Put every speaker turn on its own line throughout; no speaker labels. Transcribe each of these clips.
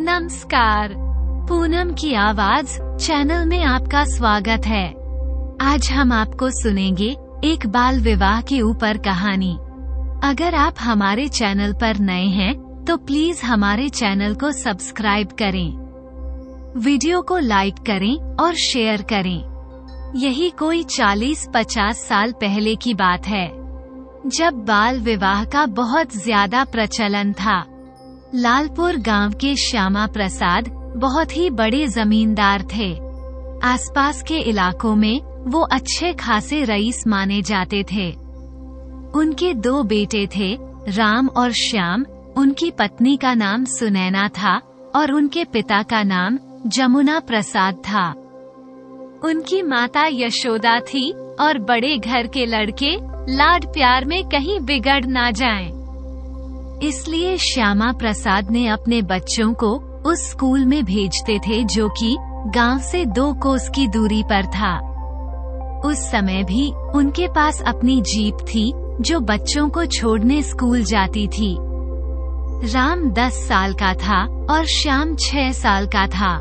नमस्कार, पूनम की आवाज चैनल में आपका स्वागत है। आज हम आपको सुनेंगे एक बाल विवाह के ऊपर कहानी। अगर आप हमारे चैनल पर नए हैं तो प्लीज हमारे चैनल को सब्सक्राइब करें, वीडियो को लाइक करें और शेयर करें। यही कोई 40-50 साल पहले की बात है, जब बाल विवाह का बहुत ज्यादा प्रचलन था। लालपुर गांव के श्यामा प्रसाद बहुत ही बड़े जमींदार थे। आसपास के इलाकों में वो अच्छे खासे रईस माने जाते थे। उनके 2 बेटे थे, राम और श्याम। उनकी पत्नी का नाम सुनैना था और उनके पिता का नाम जमुना प्रसाद था। उनकी माता यशोदा थी और बड़े घर के लड़के लाड प्यार में कहीं बिगड़ ना जाएं, इसलिए श्यामा प्रसाद ने अपने बच्चों को उस स्कूल में भेजते थे जो कि गांव से 2 कोस की दूरी पर था। उस समय भी उनके पास अपनी जीप थी जो बच्चों को छोड़ने स्कूल जाती थी। राम 10 साल का था और श्याम 6 साल का था।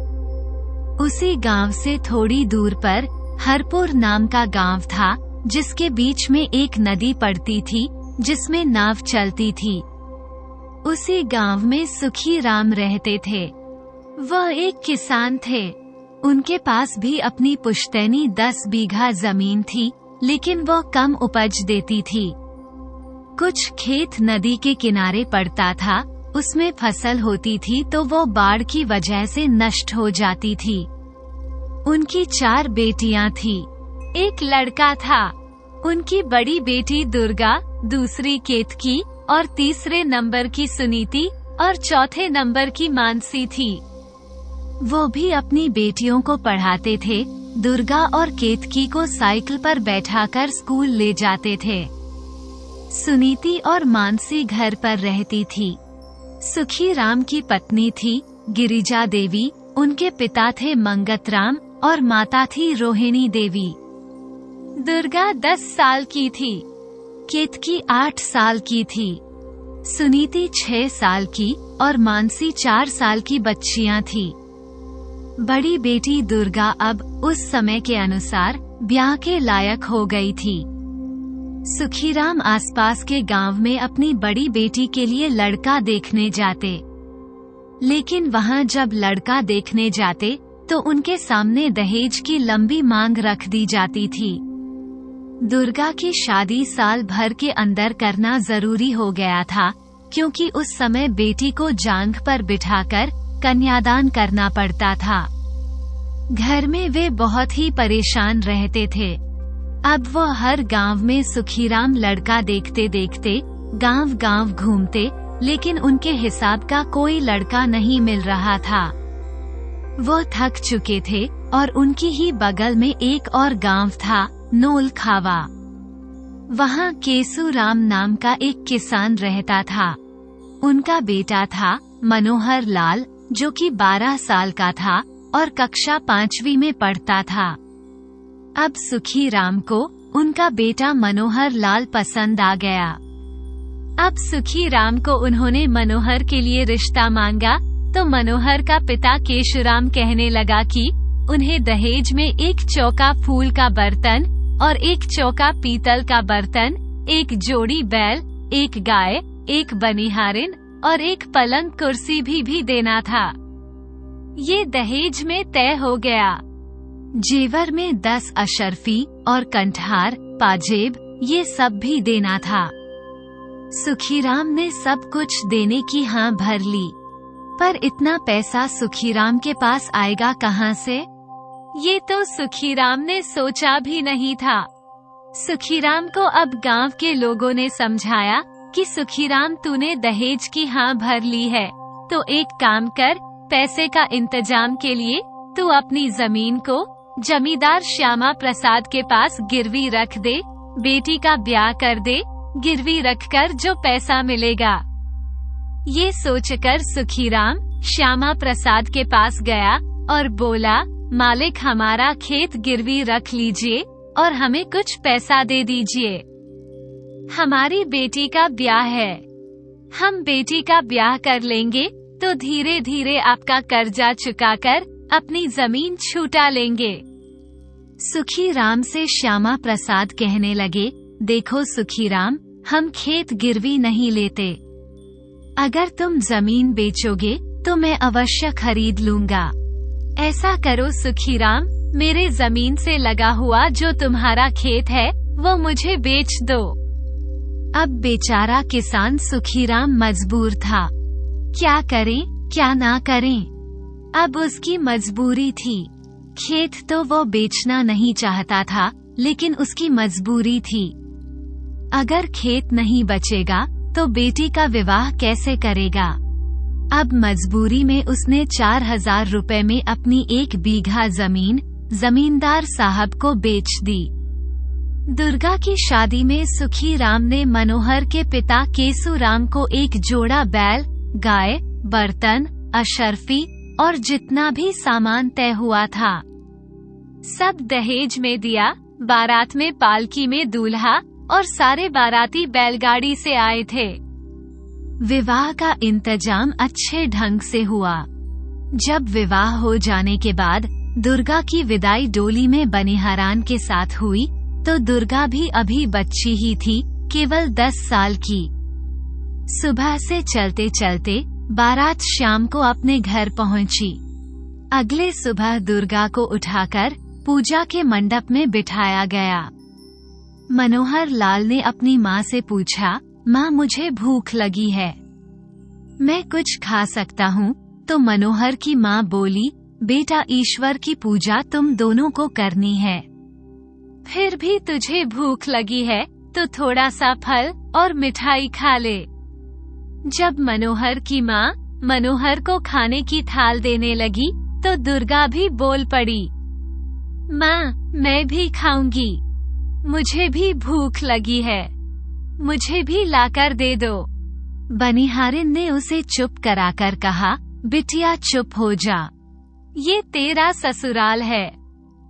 उसी गांव से थोड़ी दूर पर हरपुर नाम का गांव था, जिसके बीच में एक नदी पड़ती थी जिसमें नाव चलती थी। उसी गांव में सुखी राम रहते थे। वह एक किसान थे। उनके पास भी अपनी पुश्तैनी 10 बीघा जमीन थी, लेकिन वह कम उपज देती थी। कुछ खेत नदी के किनारे पड़ता था, उसमें फसल होती थी तो वो बाढ़ की वजह से नष्ट हो जाती थी। उनकी 4 बेटियां थी, एक लड़का था। उनकी बड़ी बेटी दुर्गा, दूसरी केतकी और तीसरे नंबर की सुनीति और चौथे नंबर की मानसी थी। वो भी अपनी बेटियों को पढ़ाते थे। दुर्गा और केतकी को साइकिल पर बैठाकर स्कूल ले जाते थे। सुनीति और मानसी घर पर रहती थी। सुखी राम की पत्नी थी गिरिजा देवी, उनके पिता थे मंगतराम और माता थी रोहिणी देवी। दुर्गा 10 साल की थी, केतकी 8 साल की थी, सुनीति 6 साल की और मानसी 4 साल की बच्चियां थी। बड़ी बेटी दुर्गा अब उस समय के अनुसार ब्याह के लायक हो गई थी। सुखीराम आसपास के गांव में अपनी बड़ी बेटी के लिए लड़का देखने जाते, लेकिन वहां जब लड़का देखने जाते तो उनके सामने दहेज की लंबी मांग रख दी जाती थी। दुर्गा की शादी साल भर के अंदर करना जरूरी हो गया था, क्योंकि उस समय बेटी को जांघ पर बिठाकर कन्यादान करना पड़ता था। घर में वे बहुत ही परेशान रहते थे। अब वो हर गांव में सुखीराम लड़का देखते देखते गांव घूमते, लेकिन उनके हिसाब का कोई लड़का नहीं मिल रहा था। वो थक चुके थे और उनकी ही बगल में एक और गांव था, नोल खावा। वहाँ केसु राम नाम का एक किसान रहता था। उनका बेटा था मनोहर लाल, जो कि 12 साल का था और कक्षा 5वीं में पढ़ता था। अब सुखी राम को उनका बेटा मनोहर लाल पसंद आ गया। अब सुखी राम को उन्होंने मनोहर के लिए रिश्ता मांगा तो मनोहर का पिता केशुराम कहने लगा कि उन्हें दहेज में एक चौका फूल का बर्तन और एक चौका पीतल का बर्तन, एक जोड़ी बैल, एक गाय, एक बनिहारिन और एक पलंग कुर्सी भी देना था। ये दहेज में तय हो गया। जेवर में 10 अशर्फी और कंठार, पाजेब, ये सब भी देना था। सुखीराम ने सब कुछ देने की हाँ भर ली, पर इतना पैसा सुखीराम के पास आएगा कहाँ से? ये तो सुखीराम ने सोचा भी नहीं था। सुखीराम को अब गांव के लोगों ने समझाया कि सुखीराम, तूने दहेज की हाँ भर ली है तो एक काम कर, पैसे का इंतजाम के लिए तू अपनी जमीन को जमींदार श्यामा प्रसाद के पास गिरवी रख दे, बेटी का ब्याह कर दे, गिरवी रखकर जो पैसा मिलेगा। ये सोचकर सुखीराम श्यामा प्रसाद के पास गया और बोला, मालिक, हमारा खेत गिरवी रख लीजिए और हमें कुछ पैसा दे दीजिए। हमारी बेटी का ब्याह है, हम बेटी का ब्याह कर लेंगे तो धीरे धीरे आपका कर्जा चुकाकर अपनी जमीन छूटा लेंगे। सुखीराम से श्यामा प्रसाद कहने लगे, देखो सुखीराम, हम खेत गिरवी नहीं लेते। अगर तुम जमीन बेचोगे तो मैं अवश्य खरीद लूंगा। ऐसा करो सुखीराम, मेरे जमीन से लगा हुआ जो तुम्हारा खेत है वो मुझे बेच दो। अब बेचारा किसान सुखीराम मजबूर था, क्या करें क्या ना करें। अब उसकी मजबूरी थी। खेत तो वो बेचना नहीं चाहता था, लेकिन उसकी मजबूरी थी। अगर खेत नहीं बचेगा तो बेटी का विवाह कैसे करेगा। अब मजबूरी में उसने 4000 रुपए में अपनी 1 बीघा जमीन जमींदार साहब को बेच दी। दुर्गा की शादी में सुखीराम ने मनोहर के पिता केसूराम को एक जोड़ा बैल, गाय, बर्तन, अशर्फी और जितना भी सामान तय हुआ था सब दहेज में दिया। बारात में पालकी में दूल्हा और सारे बाराती बैलगाड़ी से आए थे। विवाह का इंतजाम अच्छे ढंग से हुआ। जब विवाह हो जाने के बाद दुर्गा की विदाई डोली में बनिहारान के साथ हुई तो दुर्गा भी अभी बच्ची ही थी, केवल 10 साल की। सुबह से चलते चलते बारात शाम को अपने घर पहुंची। अगले सुबह दुर्गा को उठाकर पूजा के मंडप में बिठाया गया। मनोहर लाल ने अपनी माँ से पूछा, माँ मुझे भूख लगी है, मैं कुछ खा सकता हूँ? तो मनोहर की माँ बोली, बेटा ईश्वर की पूजा तुम दोनों को करनी है, फिर भी तुझे भूख लगी है तो थोड़ा सा फल और मिठाई खा ले। जब मनोहर की माँ मनोहर को खाने की थाल देने लगी तो दुर्गा भी बोल पड़ी, माँ मैं भी खाऊंगी, मुझे भी भूख लगी है, मुझे भी लाकर दे दो। बनिहारिन ने उसे चुप कराकर कहा, बिटिया चुप हो जा, ये तेरा ससुराल है,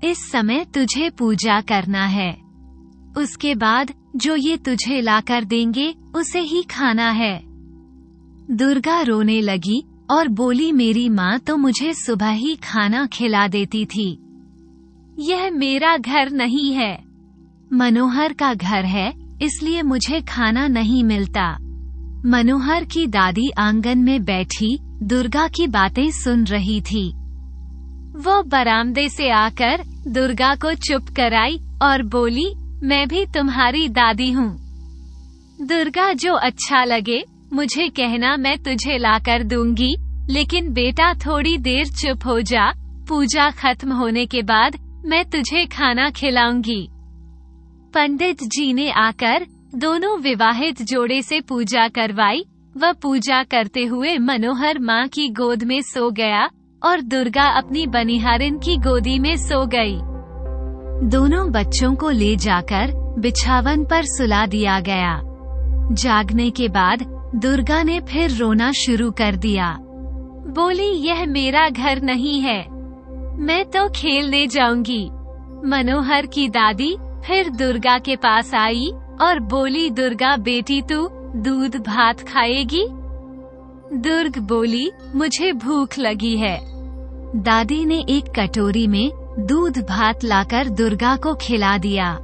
इस समय तुझे पूजा करना है, उसके बाद जो ये तुझे लाकर देंगे उसे ही खाना है। दुर्गा रोने लगी और बोली, मेरी माँ तो मुझे सुबह ही खाना खिला देती थी, यह मेरा घर नहीं है, मनोहर का घर है, इसलिए मुझे खाना नहीं मिलता। मनोहर की दादी आंगन में बैठी दुर्गा की बातें सुन रही थी। वो बरामदे से आकर दुर्गा को चुप कराई और बोली, मैं भी तुम्हारी दादी हूँ। दुर्गा जो अच्छा लगे मुझे कहना, मैं तुझे लाकर दूंगी, लेकिन बेटा थोड़ी देर चुप हो जा, पूजा खत्म होने के बाद मैं तुझे खाना खिलाऊंगी। पंडित जी ने आकर दोनों विवाहित जोड़े से पूजा करवाई। वह पूजा करते हुए मनोहर माँ की गोद में सो गया और दुर्गा अपनी बनिहारिन की गोदी में सो गई। दोनों बच्चों को ले जाकर बिछावन पर सुला दिया गया। जागने के बाद दुर्गा ने फिर रोना शुरू कर दिया। बोली, यह मेरा घर नहीं है, मैं तो खेलने जाऊंगी। मनोहर की दादी फिर दुर्गा के पास आई और बोली, दुर्गा बेटी तू दूध भात खाएगी? दुर्ग बोली, मुझे भूख लगी है। दादी ने एक कटोरी में दूध भात लाकर दुर्गा को खिला दिया।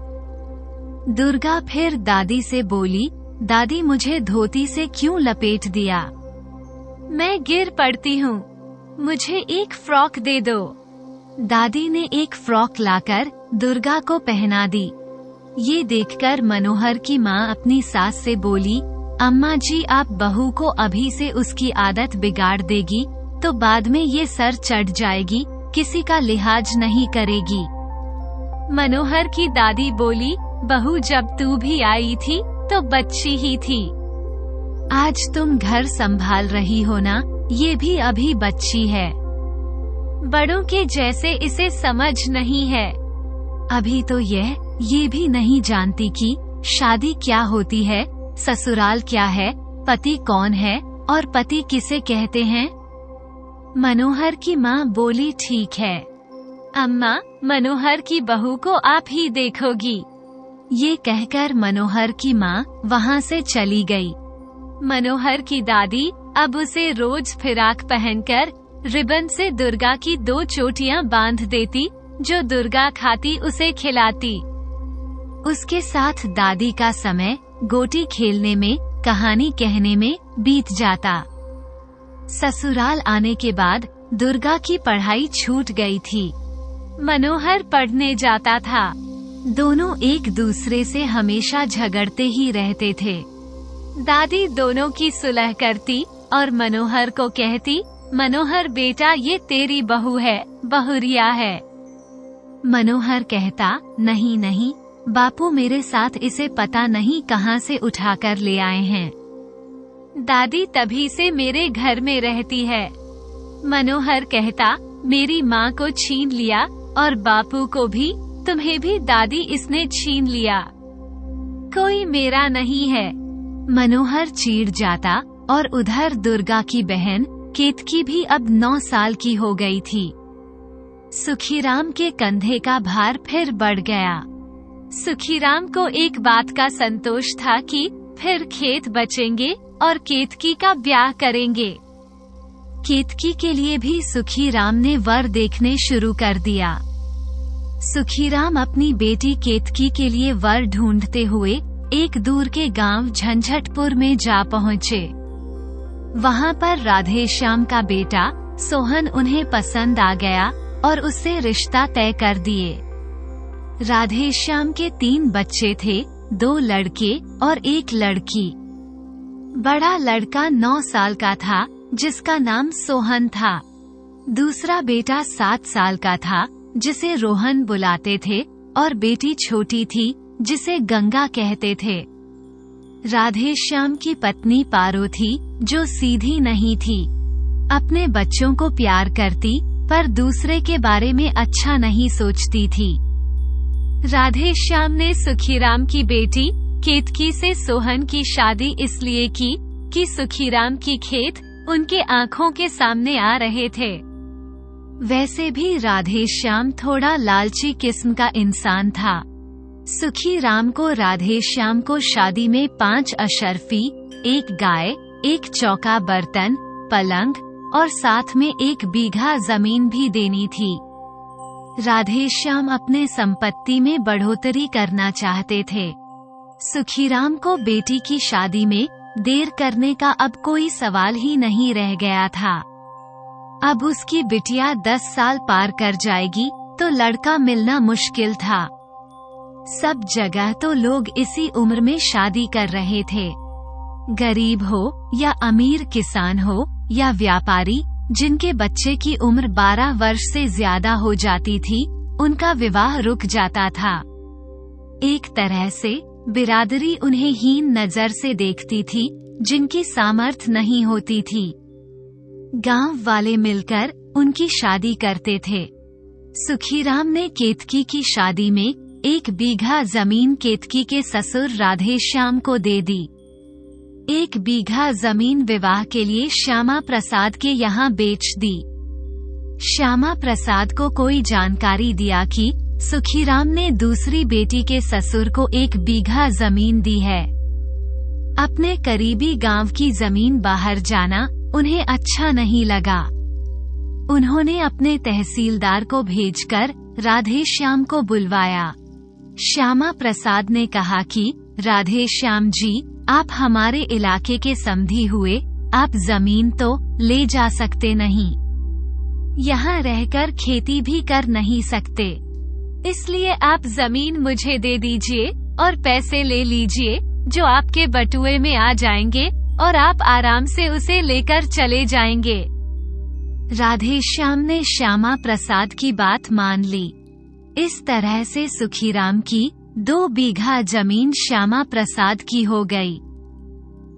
दुर्गा फिर दादी से बोली, दादी मुझे धोती से क्यों लपेट दिया? मैं गिर पड़ती हूँ, मुझे एक फ्रॉक दे दो। दादी ने एक फ्रॉक लाकर दुर्गा को पहना दी। ये देखकर मनोहर की माँ अपनी सास से बोली, अम्मा जी आप बहू को अभी से उसकी आदत बिगाड़ देगी तो बाद में ये सर चढ़ जाएगी, किसी का लिहाज नहीं करेगी। मनोहर की दादी बोली, बहू जब तू भी आई थी तो बच्ची ही थी, आज तुम घर संभाल रही हो ना, ये भी अभी बच्ची है, बड़ों के जैसे इसे समझ नहीं है। अभी तो ये भी नहीं जानती कि शादी क्या होती है, ससुराल क्या है, पति कौन है और पति किसे कहते हैं। मनोहर की माँ बोली, ठीक है अम्मा, मनोहर की बहू को आप ही देखोगी। ये कहकर मनोहर की माँ वहाँ से चली गई। मनोहर की दादी अब उसे रोज फिराक पहनकर रिबन से दुर्गा की 2 चोटियां बांध देती, जो दुर्गा खाती उसे खिलाती। उसके साथ दादी का समय गोटी खेलने में, कहानी कहने में बीत जाता। ससुराल आने के बाद दुर्गा की पढ़ाई छूट गई थी। मनोहर पढ़ने जाता था। दोनों एक दूसरे से हमेशा झगड़ते ही रहते थे। दादी दोनों की सुलह करती और मनोहर को कहती, मनोहर बेटा ये तेरी बहू है, बहुरिया है। मनोहर कहता, नहीं नहीं बापू, मेरे साथ इसे पता नहीं कहां से उठाकर ले आए हैं। दादी तभी से मेरे घर में रहती है। मनोहर कहता, मेरी माँ को छीन लिया और बापू को भी, तुम्हें भी दादी इसने छीन लिया, कोई मेरा नहीं है। मनोहर चिढ़ जाता और उधर दुर्गा की बहन केतकी भी अब 9 साल की हो गई थी। सुखीराम के कंधे का भार फिर बढ़ गया। सुखीराम को एक बात का संतोष था कि फिर खेत बचेंगे और केतकी का ब्याह करेंगे। केतकी के लिए भी सुखीराम ने वर देखने शुरू कर दिया। सुखीराम अपनी बेटी केतकी के लिए वर ढूंढते हुए एक दूर के गांव झंझटपुर में जा पहुँचे। वहां पर राधेश्याम का बेटा सोहन उन्हें पसंद आ गया और उससे रिश्ता तय कर दिए। राधेश्याम के 3 बच्चे थे, 2 लड़के और 1 लड़की। बड़ा लड़का 9 साल का था, जिसका नाम सोहन था। दूसरा बेटा 7 साल का था, जिसे रोहन बुलाते थे, और बेटी छोटी थी, जिसे गंगा कहते थे। राधेश्याम की पत्नी पारो थी, जो सीधी नहीं थी। अपने बच्चों को प्यार करती, पर दूसरे के बारे में अच्छा नहीं सोचती थी। राधेश्याम ने सुखीराम की बेटी केतकी से सोहन की शादी इसलिए की कि सुखीराम की खेत उनके आंखों के सामने आ रहे थे। वैसे भी राधेश्याम थोड़ा लालची किस्म का इंसान था। सुखीराम को राधेश्याम को शादी में 5 अशर्फी, 1 गाय, 1 चौका बर्तन, पलंग और साथ में 1 बीघा जमीन भी देनी थी। राधेश्याम अपने संपत्ति में बढ़ोतरी करना चाहते थे। सुखीराम को बेटी की शादी में देर करने का अब कोई सवाल ही नहीं रह गया था। अब उसकी बिटिया 10 साल पार कर जाएगी तो लड़का मिलना मुश्किल था। सब जगह तो लोग इसी उम्र में शादी कर रहे थे। गरीब हो या अमीर किसान हो या व्यापारी, जिनके बच्चे की उम्र 12 वर्ष से ज्यादा हो जाती थी, उनका विवाह रुक जाता था। एक तरह से बिरादरी उन्हें हीन नजर से देखती थी, जिनकी सामर्थ्य नहीं होती थी। गांव वाले मिलकर उनकी शादी करते थे। सुखीराम ने केतकी की शादी में 1 बीघा जमीन केतकी के ससुर राधेश्याम को दे दी। 1 बीघा जमीन विवाह के लिए श्यामा प्रसाद के यहाँ बेच दी। श्यामा प्रसाद को कोई जानकारी दिया कि सुखीराम ने दूसरी बेटी के ससुर को 1 बीघा जमीन दी है। अपने करीबी गांव की जमीन बाहर जाना उन्हें अच्छा नहीं लगा। उन्होंने अपने तहसीलदार को भेजकर राधेश्याम को बुलवाया। श्यामा प्रसाद ने कहा कि राधेश्याम जी, आप हमारे इलाके के समधी हुए, आप जमीन तो ले जा सकते नहीं, यहाँ रहकर खेती भी कर नहीं सकते, इसलिए आप जमीन मुझे दे दीजिए और पैसे ले लीजिए जो आपके बटुए में आ जाएंगे और आप आराम से उसे लेकर चले जाएंगे। राधेश्याम ने श्यामा प्रसाद की बात मान ली। इस तरह से सुखीराम की 2 बीघा जमीन श्यामा प्रसाद की हो गई।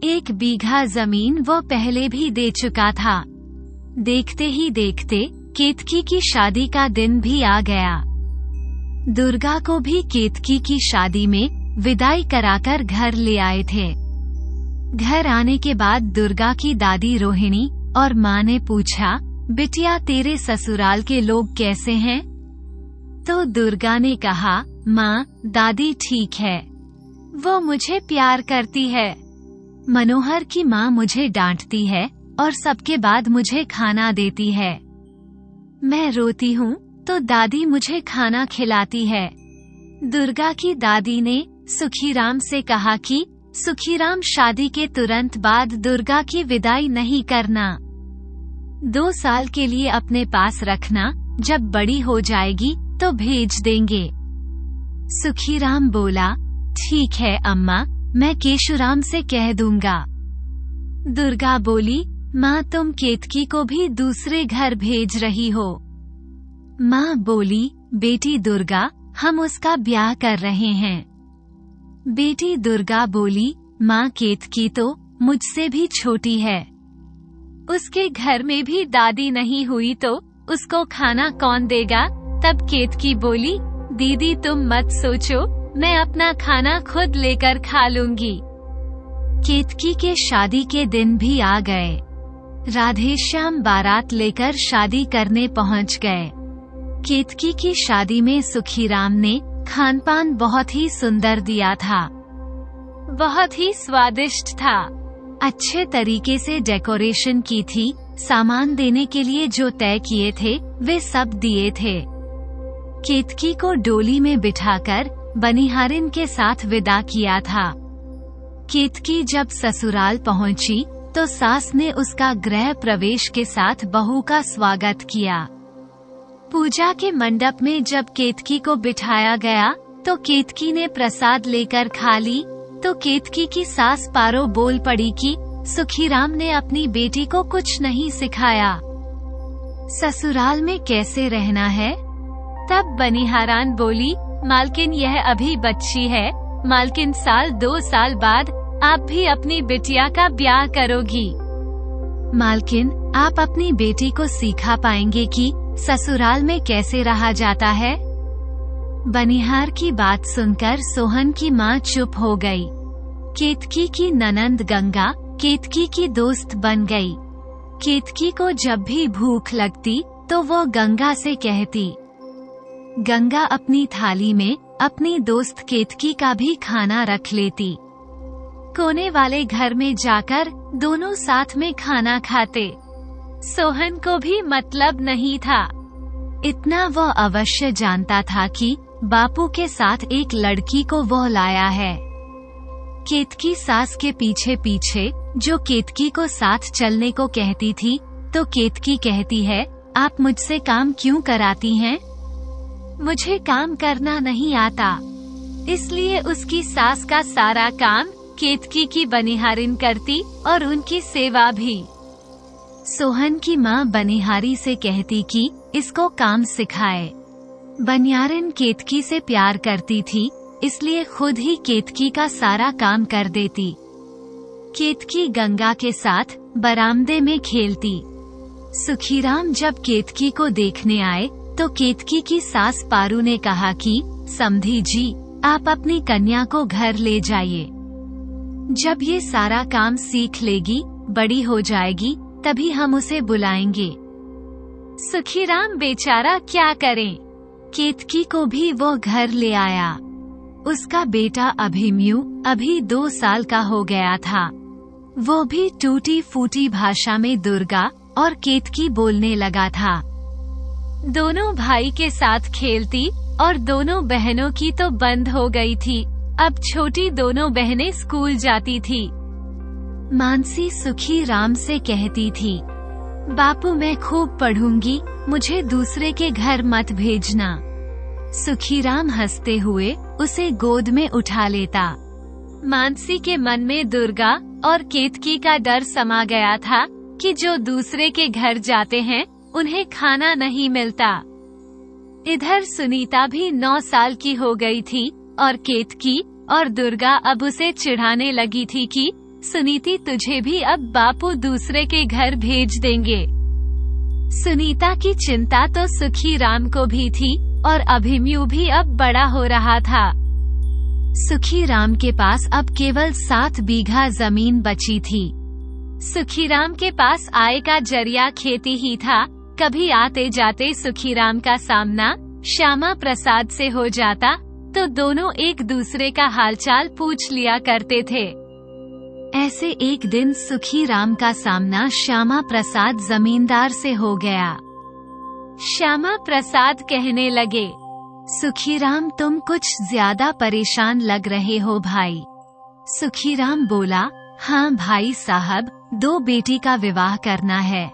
1 बीघा जमीन वो पहले भी दे चुका था। देखते ही देखते केतकी की शादी का दिन भी आ गया। दुर्गा को भी केतकी की शादी में विदाई कराकर घर ले आए थे। घर आने के बाद दुर्गा की दादी रोहिणी और माँ ने पूछा, बिटिया तेरे ससुराल के लोग कैसे हैं? तो दुर्गा ने कहा, माँ, दादी ठीक है, वो मुझे प्यार करती है। मनोहर की माँ मुझे डांटती है और सबके बाद मुझे खाना देती है। मैं रोती हूँ तो दादी मुझे खाना खिलाती है। दुर्गा की दादी ने सुखीराम से कहा कि सुखीराम, शादी के तुरंत बाद दुर्गा की विदाई नहीं करना, 2 साल के लिए अपने पास रखना, जब बड़ी हो जाएगी तो भेज देंगे। सुखीराम बोला, ठीक है अम्मा, मैं केशुराम से कह दूंगा। दुर्गा बोली, माँ तुम केतकी को भी दूसरे घर भेज रही हो। माँ बोली, बेटी दुर्गा, हम उसका ब्याह कर रहे हैं। बेटी दुर्गा बोली, माँ केतकी तो मुझसे भी छोटी है, उसके घर में भी दादी नहीं हुई तो उसको खाना कौन देगा। तब केतकी बोली, दीदी तुम मत सोचो, मैं अपना खाना खुद लेकर खा लूंगी। केतकी के शादी के दिन भी आ गए। राधेश्याम बारात लेकर शादी करने पहुंच गए। केतकी की शादी में सुखीराम ने खानपान बहुत ही सुंदर दिया था, बहुत ही स्वादिष्ट था। अच्छे तरीके से डेकोरेशन की थी, सामान देने के लिए जो तय किए थे वे सब दिए थे। केतकी को डोली में बिठाकर बनिहारिन के साथ विदा किया था। केतकी जब ससुराल पहुंची तो सास ने उसका गृह प्रवेश के साथ बहू का स्वागत किया। पूजा के मंडप में जब केतकी को बिठाया गया तो केतकी ने प्रसाद लेकर खा ली तो केतकी की सास पारो बोल पड़ी कि सुखीराम ने अपनी बेटी को कुछ नहीं सिखाया, ससुराल में कैसे रहना है। तब बनिहारान बोली, मालकिन यह अभी बच्ची है, मालकिन 2 साल बाद आप भी अपनी बिटिया का ब्याह करोगी। मालकिन, आप अपनी बेटी को सिखा पाएंगे कि ससुराल में कैसे रहा जाता है। बनिहार की बात सुनकर सोहन की माँ चुप हो गई। केतकी की ननंद गंगा केतकी की दोस्त बन गई। केतकी को जब भी भूख लगती तो वो गंगा से कहती। गंगा अपनी थाली में अपनी दोस्त केतकी का भी खाना रख लेती। कोने वाले घर में जाकर दोनों साथ में खाना खाते। सोहन को भी मतलब नहीं था, इतना वह अवश्य जानता था कि बापू के साथ एक लड़की को वह लाया है। केतकी सास के पीछे पीछे जो केतकी को साथ चलने को कहती थी तो केतकी कहती है, आप मुझसे काम क्यों कराती हैं? मुझे काम करना नहीं आता। इसलिए उसकी सास का सारा काम केतकी की बनिहारिन करती और उनकी सेवा भी। सोहन की माँ बनिहारी से कहती कि इसको काम सिखाए। बनियारिन केतकी से प्यार करती थी, इसलिए खुद ही केतकी का सारा काम कर देती। केतकी गंगा के साथ बरामदे में खेलती। सुखीराम जब केतकी को देखने आए तो केतकी की सास पारू ने कहा कि समधी जी, आप अपनी कन्या को घर ले जाइए। जब ये सारा काम सीख लेगी, बड़ी हो जाएगी, तभी हम उसे बुलाएंगे। सुखीराम बेचारा क्या करें। केतकी को भी वो घर ले आया। उसका बेटा अभिमन्यु अभी 2 साल का हो गया था। वो भी टूटी फूटी भाषा में दुर्गा और केतकी बोलने लगा था। दोनों भाई के साथ खेलती और दोनों बहनों की तो बंद हो गई थी। अब छोटी दोनों बहनें स्कूल जाती थी। मानसी सुखीराम से कहती थी, बापू मैं खूब पढ़ूंगी, मुझे दूसरे के घर मत भेजना। सुखीराम हंसते हुए उसे गोद में उठा लेता। मानसी के मन में दुर्गा और केतकी का डर समा गया था कि जो दूसरे के घर जाते हैं उन्हें खाना नहीं मिलता। इधर सुनीता भी 9 साल की हो गई थी और केतकी और दुर्गा अब उसे चिढ़ाने लगी थी कि सुनीति, तुझे भी अब बापू दूसरे के घर भेज देंगे। सुनीता की चिंता तो सुखीराम को भी थी और अभिमन्यु भी अब बड़ा हो रहा था। सुखीराम के पास अब केवल 7 बीघा जमीन बची थी। सुखीराम के पास आय का जरिया खेती ही था। कभी आते जाते सुखीराम का सामना श्यामा प्रसाद से हो जाता तो दोनों एक दूसरे का हालचाल पूछ लिया करते थे। ऐसे एक दिन सुखीराम का सामना श्यामा प्रसाद जमींदार से हो गया। श्यामा प्रसाद कहने लगे, सुखीराम तुम कुछ ज्यादा परेशान लग रहे हो भाई। सुखीराम बोला, हाँ भाई साहब, 2 बेटी का विवाह करना है।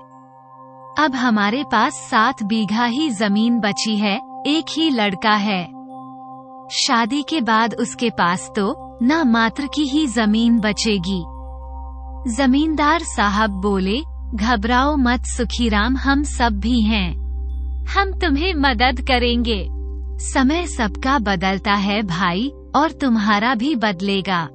अब हमारे पास 7 बीघा ही जमीन बची है, एक ही लड़का है। शादी के बाद उसके पास तो ना मात्र की ही जमीन बचेगी। जमींदार साहब बोले, घबराओ मत सुखीराम, हम सब भी हैं। हम तुम्हें मदद करेंगे। समय सबका बदलता है भाई, और तुम्हारा भी बदलेगा।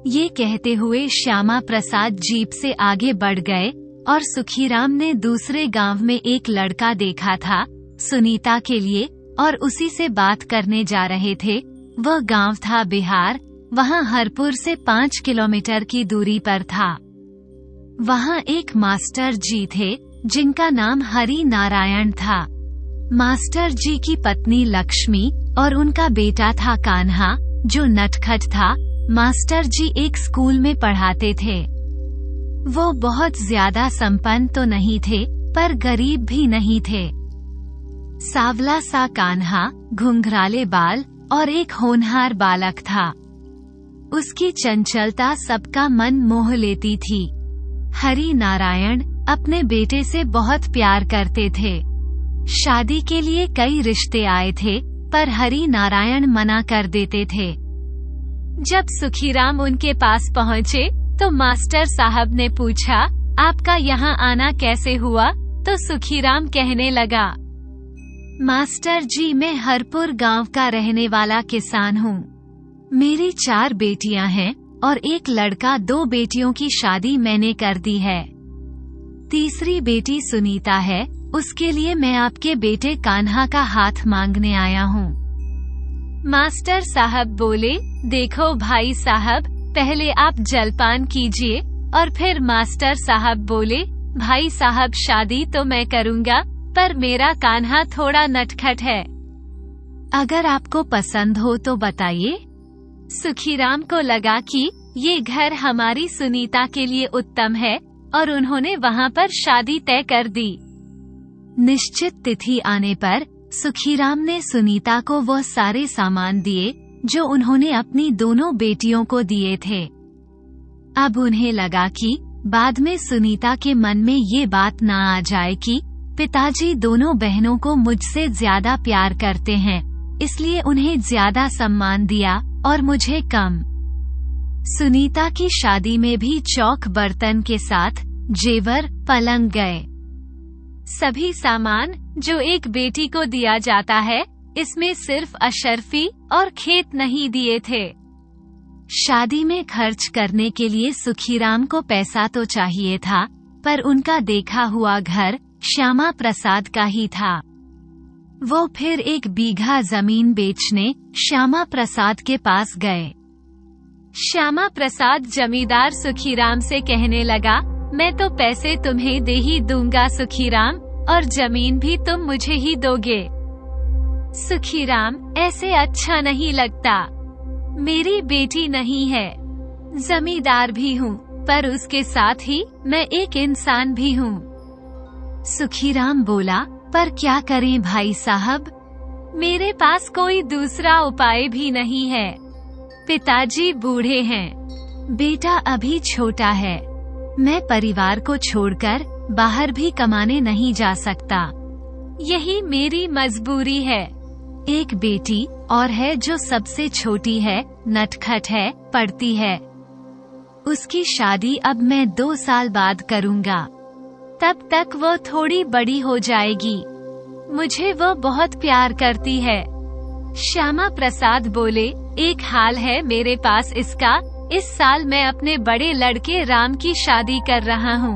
ये कहते हुए श्यामा प्रसाद जीप से आगे बढ़ गए और सुखीराम ने दूसरे गांव में एक लड़का देखा था सुनीता के लिए, और उसी से बात करने जा रहे थे। वह गांव था बिहार, वहां हरपुर से 5 किलोमीटर की दूरी पर था। वहां एक मास्टर जी थे जिनका नाम हरि नारायण था। मास्टर जी की पत्नी लक्ष्मी और उनका बेटा था कान्हा, जो नटखट था। मास्टर जी एक स्कूल में पढ़ाते थे। वो बहुत ज्यादा संपन्न तो नहीं थे, पर गरीब भी नहीं थे। सावला सा कान्हा, घुंघराले बाल और एक होनहार बालक था। उसकी चंचलता सबका मन मोह लेती थी। हरि नारायण अपने बेटे से बहुत प्यार करते थे। शादी के लिए कई रिश्ते आए थे, पर हरि नारायण मना कर देते थे। जब सुखीराम उनके पास पहुँचे तो मास्टर साहब ने पूछा, आपका यहाँ आना कैसे हुआ? तो सुखीराम कहने लगा, मास्टर जी, मैं हरपुर गांव का रहने वाला किसान हूँ। मेरी 4 बेटियां हैं और एक लड़का। 2 बेटियों की शादी मैंने कर दी है। तीसरी बेटी सुनीता है, उसके लिए मैं आपके बेटे कान्हा का हाथ मांगने आया हूँ। मास्टर साहब बोले, देखो भाई साहब, पहले आप जलपान कीजिए। और फिर मास्टर साहब बोले, भाई साहब, शादी तो मैं करूँगा, पर मेरा कान्हा थोड़ा नटखट है। अगर आपको पसंद हो तो बताइए। सुखीराम को लगा कि ये घर हमारी सुनीता के लिए उत्तम है, और उन्होंने वहाँ पर शादी तय कर दी। निश्चित तिथि आने पर सुखीराम ने सुनीता को वो सारे सामान दिए जो उन्होंने अपनी दोनों बेटियों को दिए थे। अब उन्हें लगा कि बाद में सुनीता के मन में ये बात ना आ जाए कि पिताजी दोनों बहनों को मुझसे ज्यादा प्यार करते हैं, इसलिए उन्हें ज्यादा सम्मान दिया और मुझे कम। सुनीता की शादी में भी चौक बर्तन के साथ जेवर, पलंग गए। सभी सामान जो एक बेटी को दिया जाता है, इसमें सिर्फ अशर्फी और खेत नहीं दिए थे। शादी में खर्च करने के लिए सुखीराम को पैसा तो चाहिए था, पर उनका देखा हुआ घर श्यामा प्रसाद का ही था। वो फिर 1 बीघा जमीन बेचने श्यामा प्रसाद के पास गए। श्यामा प्रसाद जमींदार सुखीराम से कहने लगा, मैं तो पैसे तुम्हें दे ही दूंगा सुखीराम, और जमीन भी तुम मुझे ही दोगे। सुखीराम, ऐसे अच्छा नहीं लगता। मेरी बेटी नहीं है, जमींदार भी हूँ, पर उसके साथ ही मैं एक इंसान भी हूँ। सुखीराम बोला, पर क्या करें भाई साहब, मेरे पास कोई दूसरा उपाय भी नहीं है। पिताजी बूढ़े हैं, बेटा अभी छोटा है। मैं परिवार को छोड़कर बाहर भी कमाने नहीं जा सकता। यही मेरी मजबूरी है। एक बेटी और है जो सबसे छोटी है, नटखट है, पढ़ती है। उसकी शादी अब मैं 2 साल बाद करूँगा। तब तक वो थोड़ी बड़ी हो जाएगी। मुझे वो बहुत प्यार करती है। श्यामा प्रसाद बोले, एक हाल है मेरे पास इसका। इस साल मैं अपने बड़े लड़के राम की शादी कर रहा हूँ।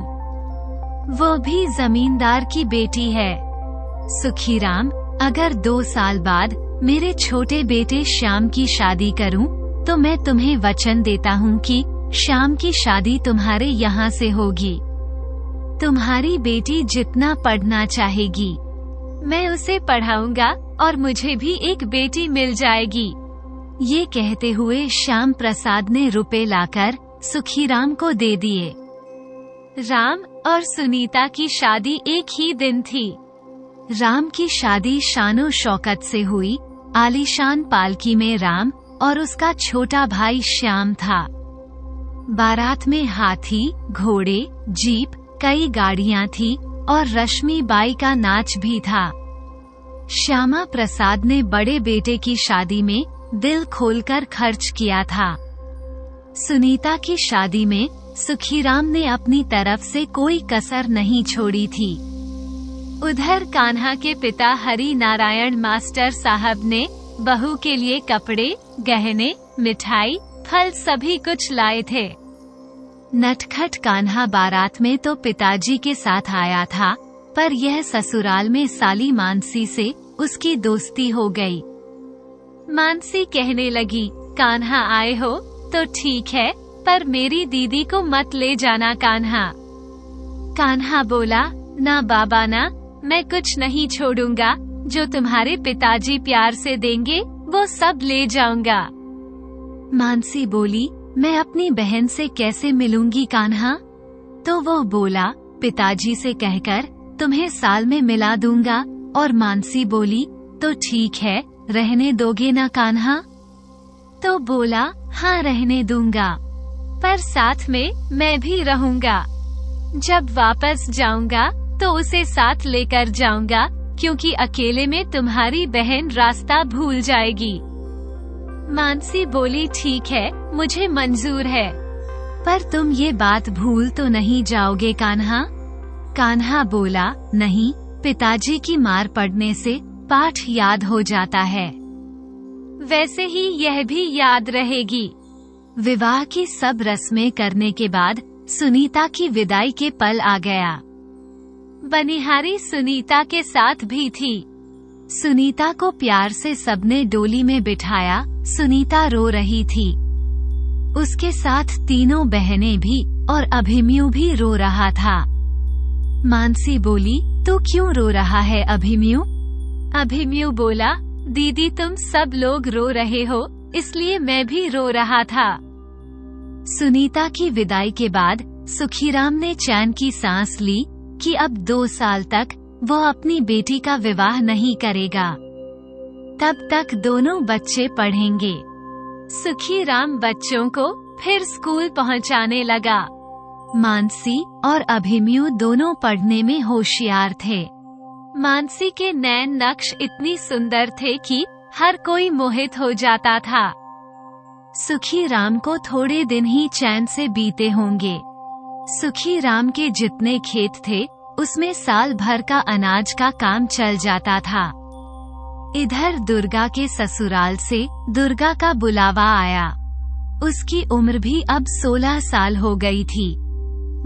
वो भी जमींदार की बेटी है। सुखीराम, अगर 2 साल बाद मेरे छोटे बेटे श्याम की शादी करूं, तो मैं तुम्हें वचन देता हूं कि श्याम की शादी तुम्हारे यहाँ से होगी। तुम्हारी बेटी जितना पढ़ना चाहेगी, मैं उसे पढ़ाऊंगा, और मुझे भी एक बेटी मिल जाएगी। ये कहते हुए श्याम प्रसाद ने रुपए लाकर सुखीराम को दे दिए। राम और सुनीता की शादी एक ही दिन थी। राम की शादी शानो शौकत से हुई। आलीशान पालकी में राम और उसका छोटा भाई श्याम था। बारात में हाथी, घोड़े, जीप, कई गाड़ियां थी और रश्मि बाई का नाच भी था। श्यामा प्रसाद ने बड़े बेटे की शादी में दिल खोलकर खर्च किया था। सुनीता की शादी में सुखीराम ने अपनी तरफ से कोई कसर नहीं छोड़ी थी। उधर कान्हा के पिता हरि नारायण मास्टर साहब ने बहू के लिए कपड़े, गहने, मिठाई, फल सभी कुछ लाए थे। नटखट कान्हा बारात में तो पिताजी के साथ आया था, पर यह ससुराल में साली मानसी से उसकी दोस्ती हो गई। मानसी कहने लगी, कान्हा आए हो तो ठीक है, पर मेरी दीदी को मत ले जाना कान्हा। कान्हा बोला, ना बाबा ना, मैं कुछ नहीं छोड़ूंगा, जो तुम्हारे पिताजी प्यार से देंगे वो सब ले जाऊंगा। मानसी बोली, मैं अपनी बहन से कैसे मिलूंगी कान्हा? तो वो बोला, पिताजी से कहकर तुम्हें साल में मिला दूंगा। और मानसी बोली, तो ठीक है, रहने दोगे ना कान्हा? तो बोला, हाँ रहने दूंगा, पर साथ में मैं भी रहूंगा। जब वापस जाऊंगा तो उसे साथ लेकर जाऊंगा, क्योंकि अकेले में तुम्हारी बहन रास्ता भूल जाएगी। मानसी बोली, ठीक है, मुझे मंजूर है, पर तुम ये बात भूल तो नहीं जाओगे कान्हा? कान्हा बोला, नहीं, पिताजी की मार पड़ने से पाठ याद हो जाता है, वैसे ही यह भी याद रहेगी। विवाह की सब रस्में करने के बाद सुनीता की विदाई के पल आ गया। बनिहारी सुनीता के साथ भी थी। सुनीता को प्यार से सबने डोली में बिठाया। सुनीता रो रही थी। उसके साथ तीनों बहनें भी और अभिमन्यु भी रो रहा था। मानसी बोली, तू क्यों रो रहा है अभिमन्यु? अभिमन्यु बोला, दीदी तुम सब लोग रो रहे हो, इसलिए मैं भी रो रहा था। सुनीता की विदाई के बाद सुखीराम ने चैन की सांस ली कि अब 2 साल तक वो अपनी बेटी का विवाह नहीं करेगा। तब तक दोनों बच्चे पढ़ेंगे। सुखीराम बच्चों को फिर स्कूल पहुंचाने लगा। मानसी और अभिमन्यु दोनों पढ़ने में होशियार थे। मानसी के नैन नक्श इतनी सुंदर थे कि हर कोई मोहित हो जाता था। सुखीराम को थोड़े दिन ही चैन से बीते होंगे। सुखीराम के जितने खेत थे उसमें साल भर का अनाज का काम चल जाता था। इधर दुर्गा के ससुराल से दुर्गा का बुलावा आया। उसकी उम्र भी अब 16 साल हो गई थी।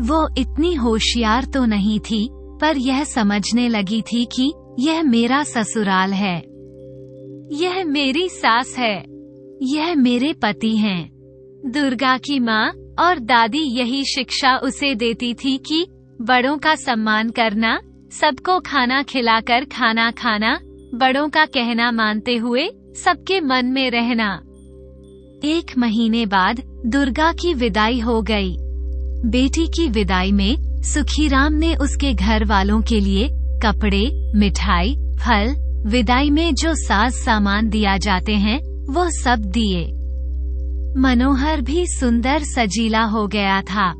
वो इतनी होशियार तो नहीं थी, पर यह समझने लगी थी कि यह मेरा ससुराल है, यह मेरी सास है, यह मेरे पति हैं। दुर्गा की माँ और दादी यही शिक्षा उसे देती थी कि बड़ों का सम्मान करना, सबको खाना खिलाकर खाना खाना, बड़ों का कहना मानते हुए सबके मन में रहना। 1 महीने बाद दुर्गा की विदाई हो गई। बेटी की विदाई में सुखीराम ने उसके घर वालों के लिए कपड़े, मिठाई, फल, विदाई में जो साज सामान दिया जाते हैं वो सब दिए। मनोहर भी सुंदर सजीला हो गया था।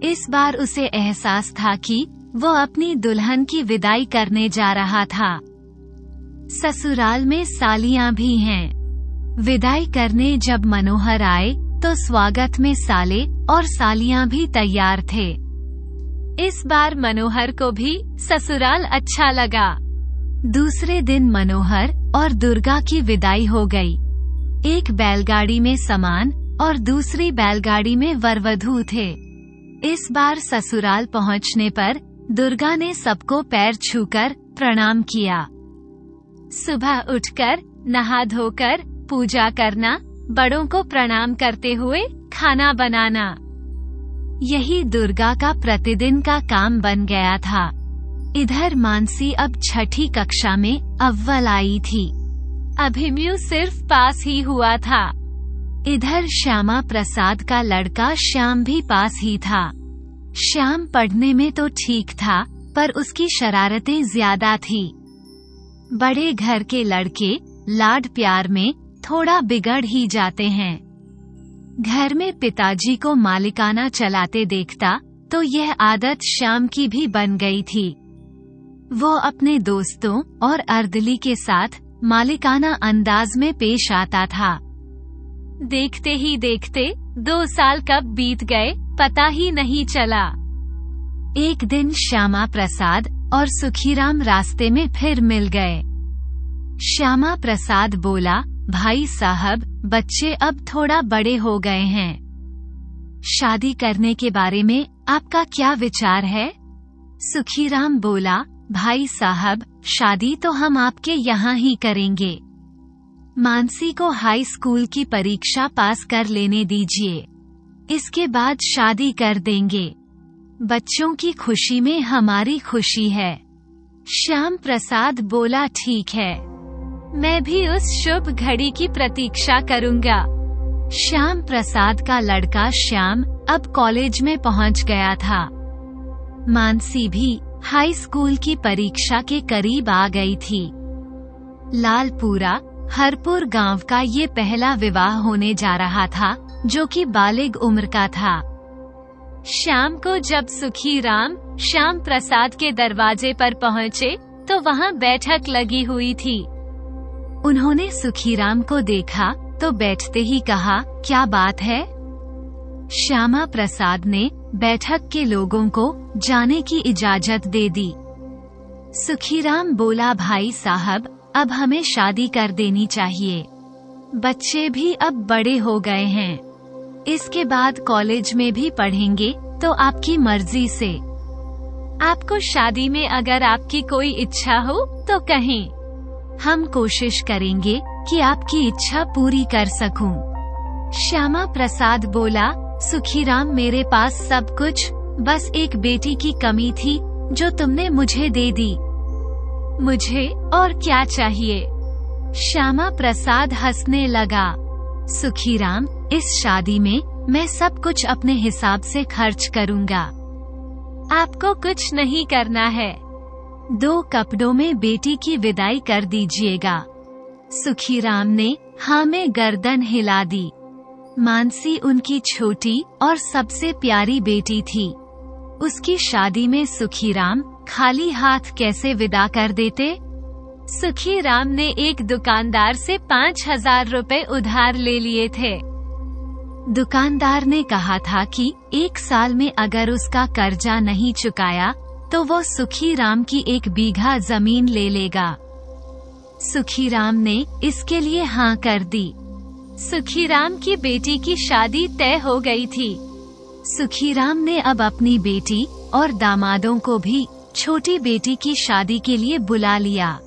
इस बार उसे एहसास था कि वो अपनी दुल्हन की विदाई करने जा रहा था। ससुराल में सालियां भी हैं। विदाई करने जब मनोहर आए तो स्वागत में साले और सालियां भी तैयार थे। इस बार मनोहर को भी ससुराल अच्छा लगा। दूसरे दिन मनोहर और दुर्गा की विदाई हो गई। एक बैलगाड़ी में सामान और दूसरी बैलगाड़ी में वरवधू थे। इस बार ससुराल पहुंचने पर दुर्गा ने सबको पैर छूकर प्रणाम किया। सुबह उठकर नहा धोकर पूजा करना, बड़ों को प्रणाम करते हुए खाना बनाना, यही दुर्गा का प्रतिदिन का काम बन गया था। इधर मानसी अब 6ठी कक्षा में अव्वल आई थी। अभिमन्यु सिर्फ पास ही हुआ था। इधर श्यामा प्रसाद का लड़का श्याम भी पास ही था। श्याम पढ़ने में तो ठीक था, पर उसकी शरारतें ज्यादा थी। बड़े घर के लड़के लाड प्यार में थोड़ा बिगड़ ही जाते हैं। घर में पिताजी को मालिकाना चलाते देखता तो यह आदत श्याम की भी बन गई थी। वो अपने दोस्तों और अर्दली के साथ मालिकाना अंदाज में पेश आता था। देखते ही देखते 2 साल कब बीत गए पता ही नहीं चला। एक दिन श्यामा प्रसाद और सुखीराम रास्ते में फिर मिल गए। श्यामा प्रसाद बोला, भाई साहब, बच्चे अब थोड़ा बड़े हो गए हैं। शादी करने के बारे में आपका क्या विचार है? सुखीराम बोला, भाई साहब, शादी तो हम आपके यहाँ ही करेंगे। मानसी को हाई स्कूल की परीक्षा पास कर लेने दीजिए, इसके बाद शादी कर देंगे। बच्चों की खुशी में हमारी खुशी है। श्याम प्रसाद बोला, ठीक है, मैं भी उस शुभ घड़ी की प्रतीक्षा करूंगा। श्याम प्रसाद का लड़का श्याम अब कॉलेज में पहुंच गया था। मानसी भी हाई स्कूल की परीक्षा के करीब आ गई थी। लालपुरा हरपुर गांव का ये पहला विवाह होने जा रहा था, जो कि बालिग उम्र का था। शाम को जब सुखीराम श्याम प्रसाद के दरवाजे पर पहुंचे तो वहां बैठक लगी हुई थी। उन्होंने सुखीराम को देखा तो बैठते ही कहा, क्या बात है? श्यामा प्रसाद ने बैठक के लोगों को जाने की इजाजत दे दी। सुखीराम बोला, भाई साहब, अब हमें शादी कर देनी चाहिए। बच्चे भी अब बड़े हो गए हैं। इसके बाद कॉलेज में भी पढ़ेंगे तो आपकी मर्जी से। आपको शादी में अगर आपकी कोई इच्छा हो तो कहें, हम कोशिश करेंगे कि आपकी इच्छा पूरी कर सकूं। श्यामा प्रसाद बोला, सुखीराम, मेरे पास सब कुछ, बस एक बेटी की कमी थी जो तुमने मुझे दे दी। मुझे और क्या चाहिए? श्यामा प्रसाद हंसने लगा। सुखीराम, इस शादी में मैं सब कुछ अपने हिसाब से खर्च करूंगा। आपको कुछ नहीं करना है। 2 कपड़ों में बेटी की विदाई कर दीजिएगा। सुखीराम ने हाँ में गर्दन हिला दी। मानसी उनकी छोटी और सबसे प्यारी बेटी थी। उसकी शादी में सुखीराम खाली हाथ कैसे विदा कर देते? सुखीराम ने एक दुकानदार से 5,000 रुपए उधार ले लिए थे। दुकानदार ने कहा था कि 1 साल में अगर उसका कर्जा नहीं चुकाया तो वो सुखीराम की 1 बीघा जमीन ले लेगा। सुखीराम ने इसके लिए हाँ कर दी। सुखीराम की बेटी की शादी तय हो गई थी। सुखीराम ने अब अपनी बेटी और दामादों को भी छोटी बेटी की शादी के लिए बुला लिया।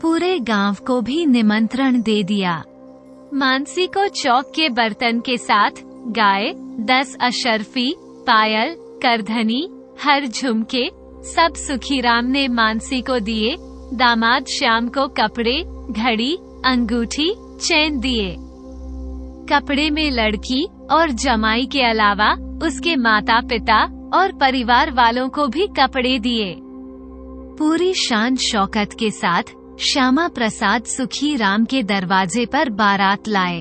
पूरे गांव को भी निमंत्रण दे दिया। मानसी को चौक के बर्तन के साथ गाय, 10 अशर्फी, पायल, करधनी, हर झुमके सब सुखीराम ने मानसी को दिए। दामाद श्याम को कपड़े, घड़ी, अंगूठी, चैन दिए। कपड़े में लड़की और जमाई के अलावा उसके माता पिता और परिवार वालों को भी कपड़े दिए। पूरी शान शौकत के साथ श्यामा प्रसाद सुखीराम के दरवाजे पर बारात लाए।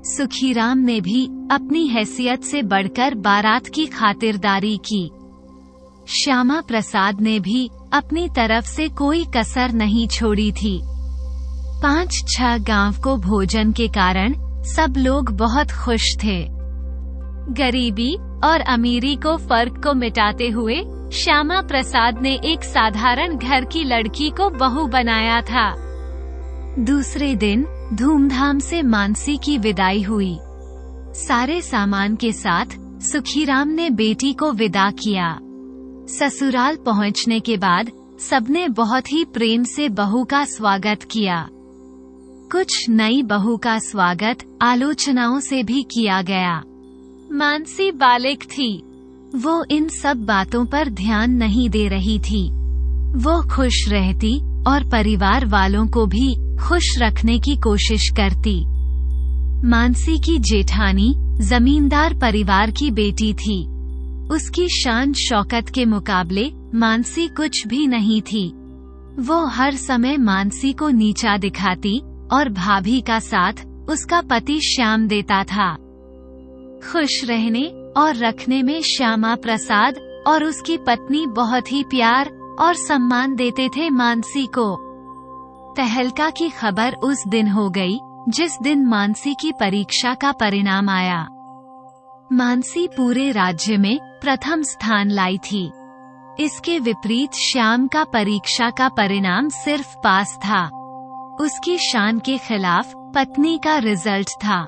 सुखीराम ने भी अपनी हैसियत से बढ़कर बारात की खातिरदारी की। श्यामा प्रसाद ने भी अपनी तरफ से कोई कसर नहीं छोड़ी थी। 5-6 गांव को भोजन के कारण सब लोग बहुत खुश थे। गरीबी और अमीरी को फर्क को मिटाते हुए श्यामा प्रसाद ने एक साधारण घर की लड़की को बहू बनाया था। दूसरे दिन धूमधाम से मानसी की विदाई हुई। सारे सामान के साथ सुखीराम ने बेटी को विदा किया। ससुराल पहुंचने के बाद सबने बहुत ही प्रेम से बहू का स्वागत किया। कुछ नई बहू का स्वागत आलोचनाओं से भी किया गया। मानसी बालिग थी। वो इन सब बातों पर ध्यान नहीं दे रही थी। वो खुश रहती और परिवार वालों को भी खुश रखने की कोशिश करती। मानसी की जेठानी जमींदार परिवार की बेटी थी। उसकी शान शौकत के मुकाबले मानसी कुछ भी नहीं थी। वो हर समय मानसी को नीचा दिखाती और भाभी का साथ उसका पति श्याम देता था। खुश रहने और रखने में श्यामा प्रसाद और उसकी पत्नी बहुत ही प्यार और सम्मान देते थे मानसी को। तहलका की खबर उस दिन हो गई जिस दिन मानसी की परीक्षा का परिणाम आया। मानसी पूरे राज्य में प्रथम स्थान लाई थी। इसके विपरीत श्याम का परीक्षा का परिणाम सिर्फ पास था। उसकी शान के खिलाफ पत्नी का रिजल्ट था।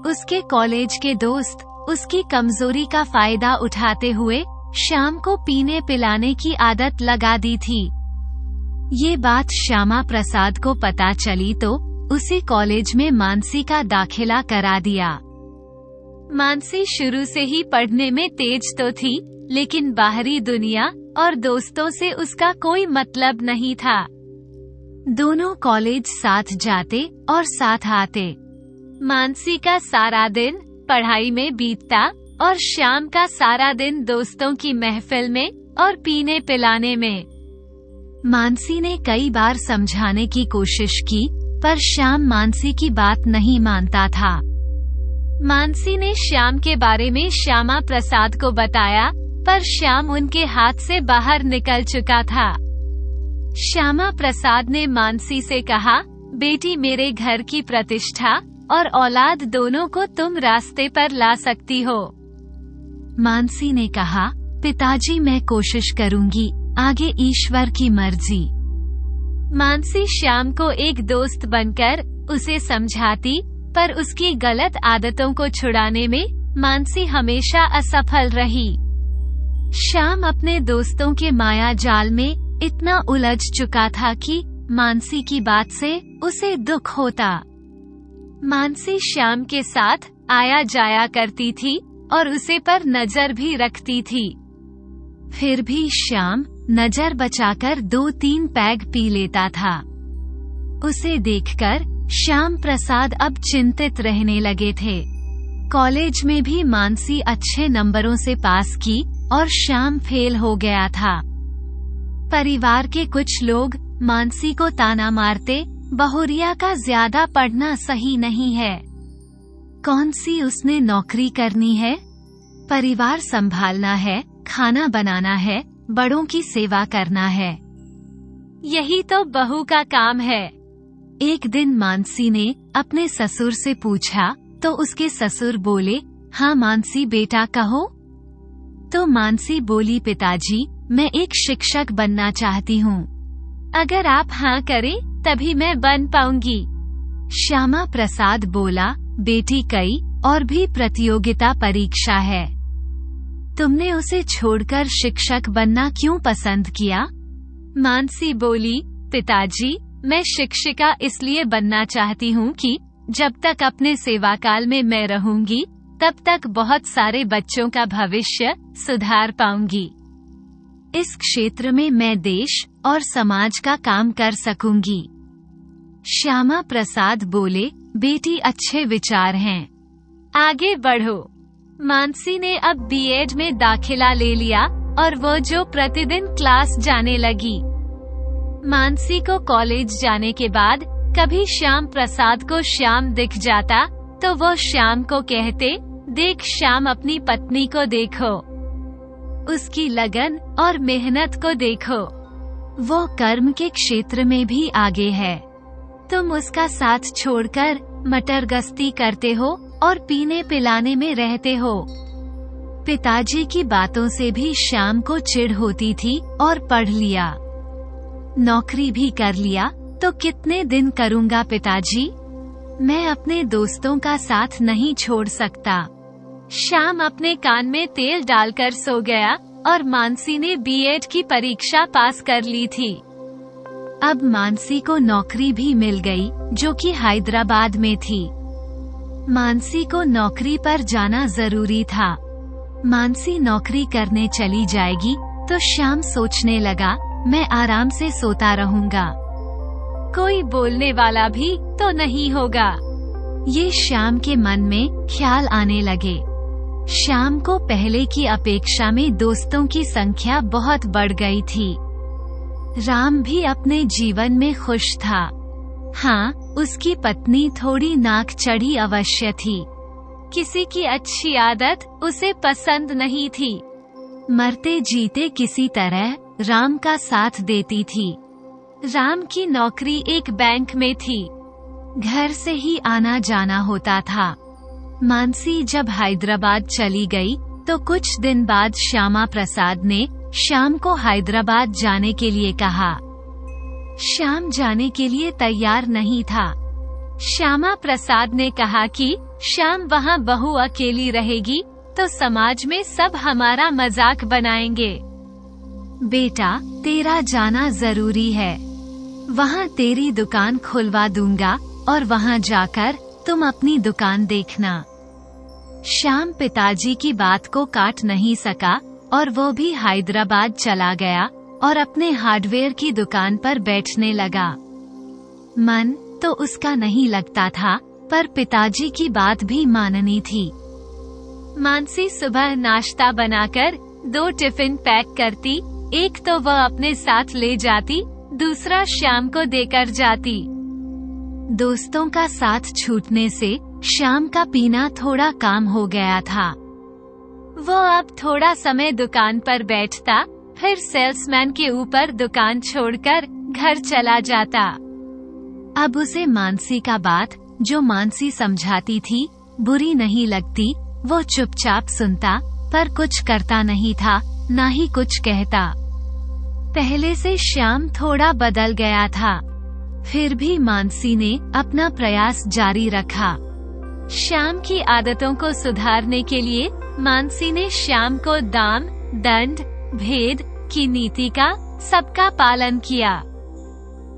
उसके कॉलेज के दोस्त उसकी कमजोरी का फायदा उठाते हुए श्याम को पीने पिलाने की आदत लगा दी थी। ये बात श्यामा प्रसाद को पता चली तो उसी कॉलेज में मानसी का दाखिला करा दिया। मानसी शुरू से ही पढ़ने में तेज तो थी, लेकिन बाहरी दुनिया और दोस्तों से उसका कोई मतलब नहीं था। दोनों कॉलेज साथ जाते और साथ आते। मानसी का सारा दिन पढ़ाई में बीतता और श्याम का सारा दिन दोस्तों की महफिल में और पीने पिलाने में। मानसी ने कई बार समझाने की कोशिश की, पर श्याम मानसी की बात नहीं मानता था। मानसी ने श्याम के बारे में श्यामा प्रसाद को बताया, पर श्याम उनके हाथ से बाहर निकल चुका था। श्यामा प्रसाद ने मानसी से कहा, बेटी, मेरे घर की प्रतिष्ठा और औलाद दोनों को तुम रास्ते पर ला सकती हो। मानसी ने कहा, पिताजी, मैं कोशिश करूंगी, आगे ईश्वर की मर्जी। मानसी श्याम को एक दोस्त बनकर उसे समझाती, पर उसकी गलत आदतों को छुड़ाने में मानसी हमेशा असफल रही। श्याम अपने दोस्तों के माया जाल में इतना उलझ चुका था कि मानसी की बात से उसे दुख होता। मानसी श्याम के साथ आया जाया करती थी और उसे पर नजर भी रखती थी। फिर भी श्याम नजर बचाकर 2-3 पैग पी लेता था। उसे देखकर श्याम प्रसाद अब चिंतित रहने लगे थे। कॉलेज में भी मानसी अच्छे नंबरों से पास की और श्याम फेल हो गया था। परिवार के कुछ लोग मानसी को ताना मारते, बहुरिया का ज्यादा पढ़ना सही नहीं है। कौन सी उसने नौकरी करनी है? परिवार संभालना है, खाना बनाना है, बड़ों की सेवा करना है, यही तो बहू का काम है। एक दिन मानसी ने अपने ससुर से पूछा तो उसके ससुर बोले, हाँ मानसी बेटा कहो। तो मानसी बोली, पिताजी, मैं एक शिक्षक बनना चाहती हूँ। अगर आप हाँ करें तभी मैं बन पाऊंगी। श्यामा प्रसाद बोला, बेटी, कई और भी प्रतियोगिता परीक्षा है, तुमने उसे छोड़कर शिक्षक बनना क्यों पसंद किया? मानसी बोली, पिताजी, मैं शिक्षिका इसलिए बनना चाहती हूँ कि जब तक अपने सेवाकाल में मैं रहूंगी तब तक बहुत सारे बच्चों का भविष्य सुधार पाऊंगी। इस क्षेत्र में मैं देश और समाज का काम कर सकूंगी। श्यामा प्रसाद बोले, बेटी, अच्छे विचार हैं, आगे बढ़ो। मानसी ने अब बीएड में दाखिला ले लिया और वो जो प्रतिदिन क्लास जाने लगी। मानसी को कॉलेज जाने के बाद कभी श्याम प्रसाद को श्याम दिख जाता तो वो श्याम को कहते, देख श्याम, अपनी पत्नी को देखो, उसकी लगन और मेहनत को देखो, वो कर्म के क्षेत्र में भी आगे है। तुम उसका साथ छोड़कर मटरगस्ती करते हो और पीने पिलाने में रहते हो। पिताजी की बातों से भी श्याम को चिढ़ होती थी और पढ़ लिया, नौकरी भी कर लिया तो कितने दिन करूँगा पिताजी, मैं अपने दोस्तों का साथ नहीं छोड़ सकता। श्याम अपने कान में तेल डालकर सो गया और मानसी ने बीएड की परीक्षा पास कर ली थी। अब मानसी को नौकरी भी मिल गई जो कि हैदराबाद में थी। मानसी को नौकरी पर जाना जरूरी था। मानसी नौकरी करने चली जाएगी तो श्याम सोचने लगा, मैं आराम से सोता रहूंगा, कोई बोलने वाला भी तो नहीं होगा। ये श्याम के मन में ख्याल आने लगे। श्याम को पहले की अपेक्षा में दोस्तों की संख्या बहुत बढ़ गई थी। राम भी अपने जीवन में खुश था। हाँ, उसकी पत्नी थोड़ी नाक चढ़ी अवश्य थी। किसी की अच्छी आदत उसे पसंद नहीं थी। मरते जीते किसी तरह राम का साथ देती थी। राम की नौकरी एक बैंक में थी। घर से ही आना जाना होता था। मानसी जब हैदराबाद चली गई तो कुछ दिन बाद श्यामा प्रसाद ने श्याम को हैदराबाद जाने के लिए कहा। श्याम जाने के लिए तैयार नहीं था। श्यामा प्रसाद ने कहा कि श्याम वहाँ बहू अकेली रहेगी तो समाज में सब हमारा मजाक बनाएंगे। बेटा, तेरा जाना जरूरी है। वहाँ तेरी दुकान खुलवा दूंगा और वहाँ जाकर तुम अपनी दुकान देखना। श्याम पिताजी की बात को काट नहीं सका और वो भी हैदराबाद चला गया और अपने हार्डवेयर की दुकान पर बैठने लगा। मन तो उसका नहीं लगता था, पर पिताजी की बात भी माननी थी। मानसी सुबह नाश्ता बनाकर 2 टिफिन पैक करती। एक तो वह अपने साथ ले जाती, दूसरा श्याम को देकर जाती। दोस्तों का साथ छूटने से श्याम का पीना थोड़ा कम हो गया था। वो अब थोड़ा समय दुकान पर बैठता, फिर सेल्समैन के ऊपर दुकान छोड़कर घर चला जाता। अब उसे मानसी का बात, जो मानसी समझाती थी, बुरी नहीं लगती। वो चुपचाप सुनता, पर कुछ करता नहीं था, ना ही कुछ कहता। पहले से श्याम थोड़ा बदल गया था। फिर भी मानसी ने अपना प्रयास जारी रखा। श्याम की आदतों को सुधारने के लिए मानसी ने श्याम को दाम, दंड, भेद की नीति का सबका पालन किया।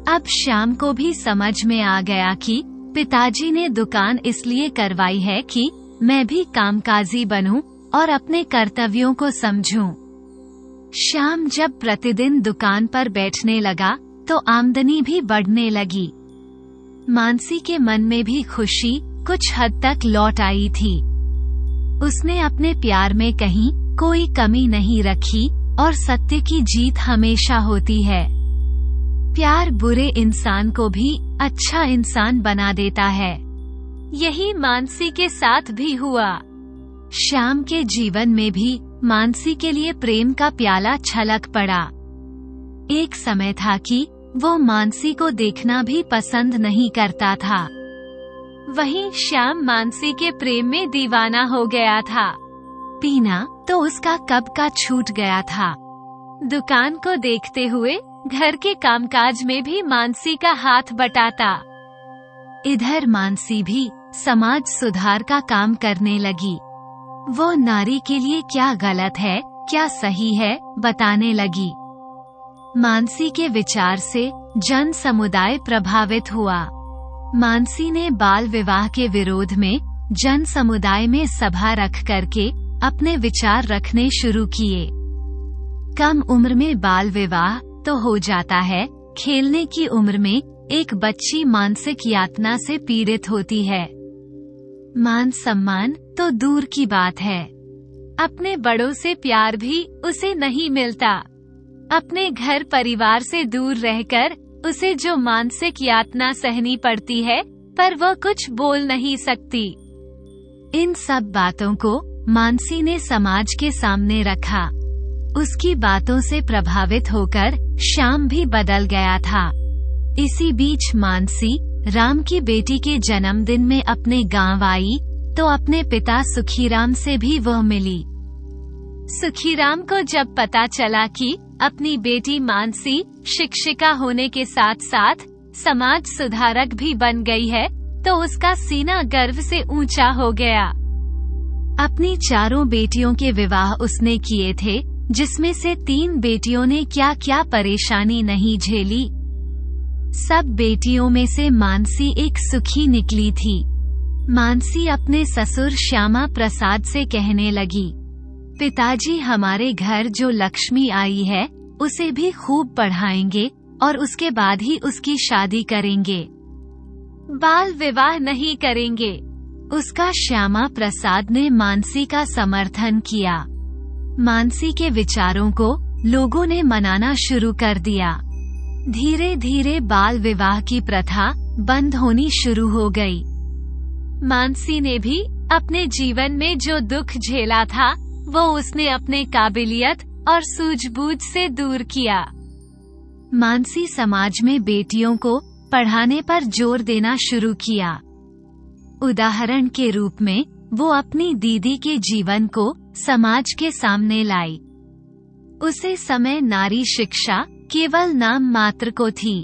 अब श्याम को भी समझ में आ गया कि पिताजी ने दुकान इसलिए करवाई है कि मैं भी कामकाजी बनूं और अपने कर्तव्यों को समझूं। श्याम जब प्रतिदिन दुकान पर बैठने लगा तो आमदनी भी बढ़ने लगी। मानसी के मन में भी खुशी कुछ हद तक लौट आई थी। उसने अपने प्यार में कहीं कोई कमी नहीं रखी और सत्य की जीत हमेशा होती है। प्यार बुरे इंसान को भी अच्छा इंसान बना देता है। यही मानसी के साथ भी हुआ। श्याम के जीवन में भी मानसी के लिए प्रेम का प्याला छलक पड़ा। एक समय था कि वो मानसी को देखना भी पसंद नहीं करता था। वहीं श्याम मानसी के प्रेम में दीवाना हो गया था। पीना तो उसका कब का छूट गया था। दुकान को देखते हुए घर के कामकाज में भी मानसी का हाथ बटाता। इधर मानसी भी समाज सुधार का काम करने लगी। वो नारी के लिए क्या गलत है, क्या सही है, बताने लगी। मानसी के विचार से जन समुदाय प्रभावित हुआ। मानसी ने बाल विवाह के विरोध में जन समुदाय में सभा रख करके अपने विचार रखने शुरू किए। कम उम्र में बाल विवाह तो हो जाता है, खेलने की उम्र में एक बच्ची मानसिक यातना से पीड़ित होती है। मान सम्मान तो दूर की बात है, अपने बड़ों से प्यार भी उसे नहीं मिलता। अपने घर परिवार से दूर रहकर उसे जो मानसिक यातना सहनी पड़ती है, पर वह कुछ बोल नहीं सकती। इन सब बातों को मानसी ने समाज के सामने रखा। उसकी बातों से प्रभावित होकर श्याम भी बदल गया था। इसी बीच मानसी राम की बेटी के जन्मदिन में अपने गांव आई तो अपने पिता सुखीराम से भी वह मिली। सुखीराम को जब पता चला कि अपनी बेटी मानसी शिक्षिका होने के साथ साथ समाज सुधारक भी बन गई है, तो उसका सीना गर्व से ऊंचा हो गया। अपनी 4 बेटियों के विवाह उसने किए थे, जिसमें से 3 बेटियों ने क्या क्या परेशानी नहीं झेली। सब बेटियों में से मानसी एक सुखी निकली थी। मानसी अपने ससुर श्यामा प्रसाद से कहने लगी, पिताजी हमारे घर जो लक्ष्मी आई है उसे भी खूब पढ़ाएंगे और उसके बाद ही उसकी शादी करेंगे। बाल विवाह नहीं करेंगे। उसका श्यामा प्रसाद ने मानसी का समर्थन किया। मानसी के विचारों को लोगों ने मनाना शुरू कर दिया। धीरे धीरे बाल विवाह की प्रथा बंद होनी शुरू हो गई। मानसी ने भी अपने जीवन में जो दुख झेला था वो उसने अपने काबिलियत और सूझबूझ से दूर किया। मानसी समाज में बेटियों को पढ़ाने पर जोर देना शुरू किया। उदाहरण के रूप में वो अपनी दीदी के जीवन को समाज के सामने लाई। उसे समय नारी शिक्षा केवल नाम मात्र को थी।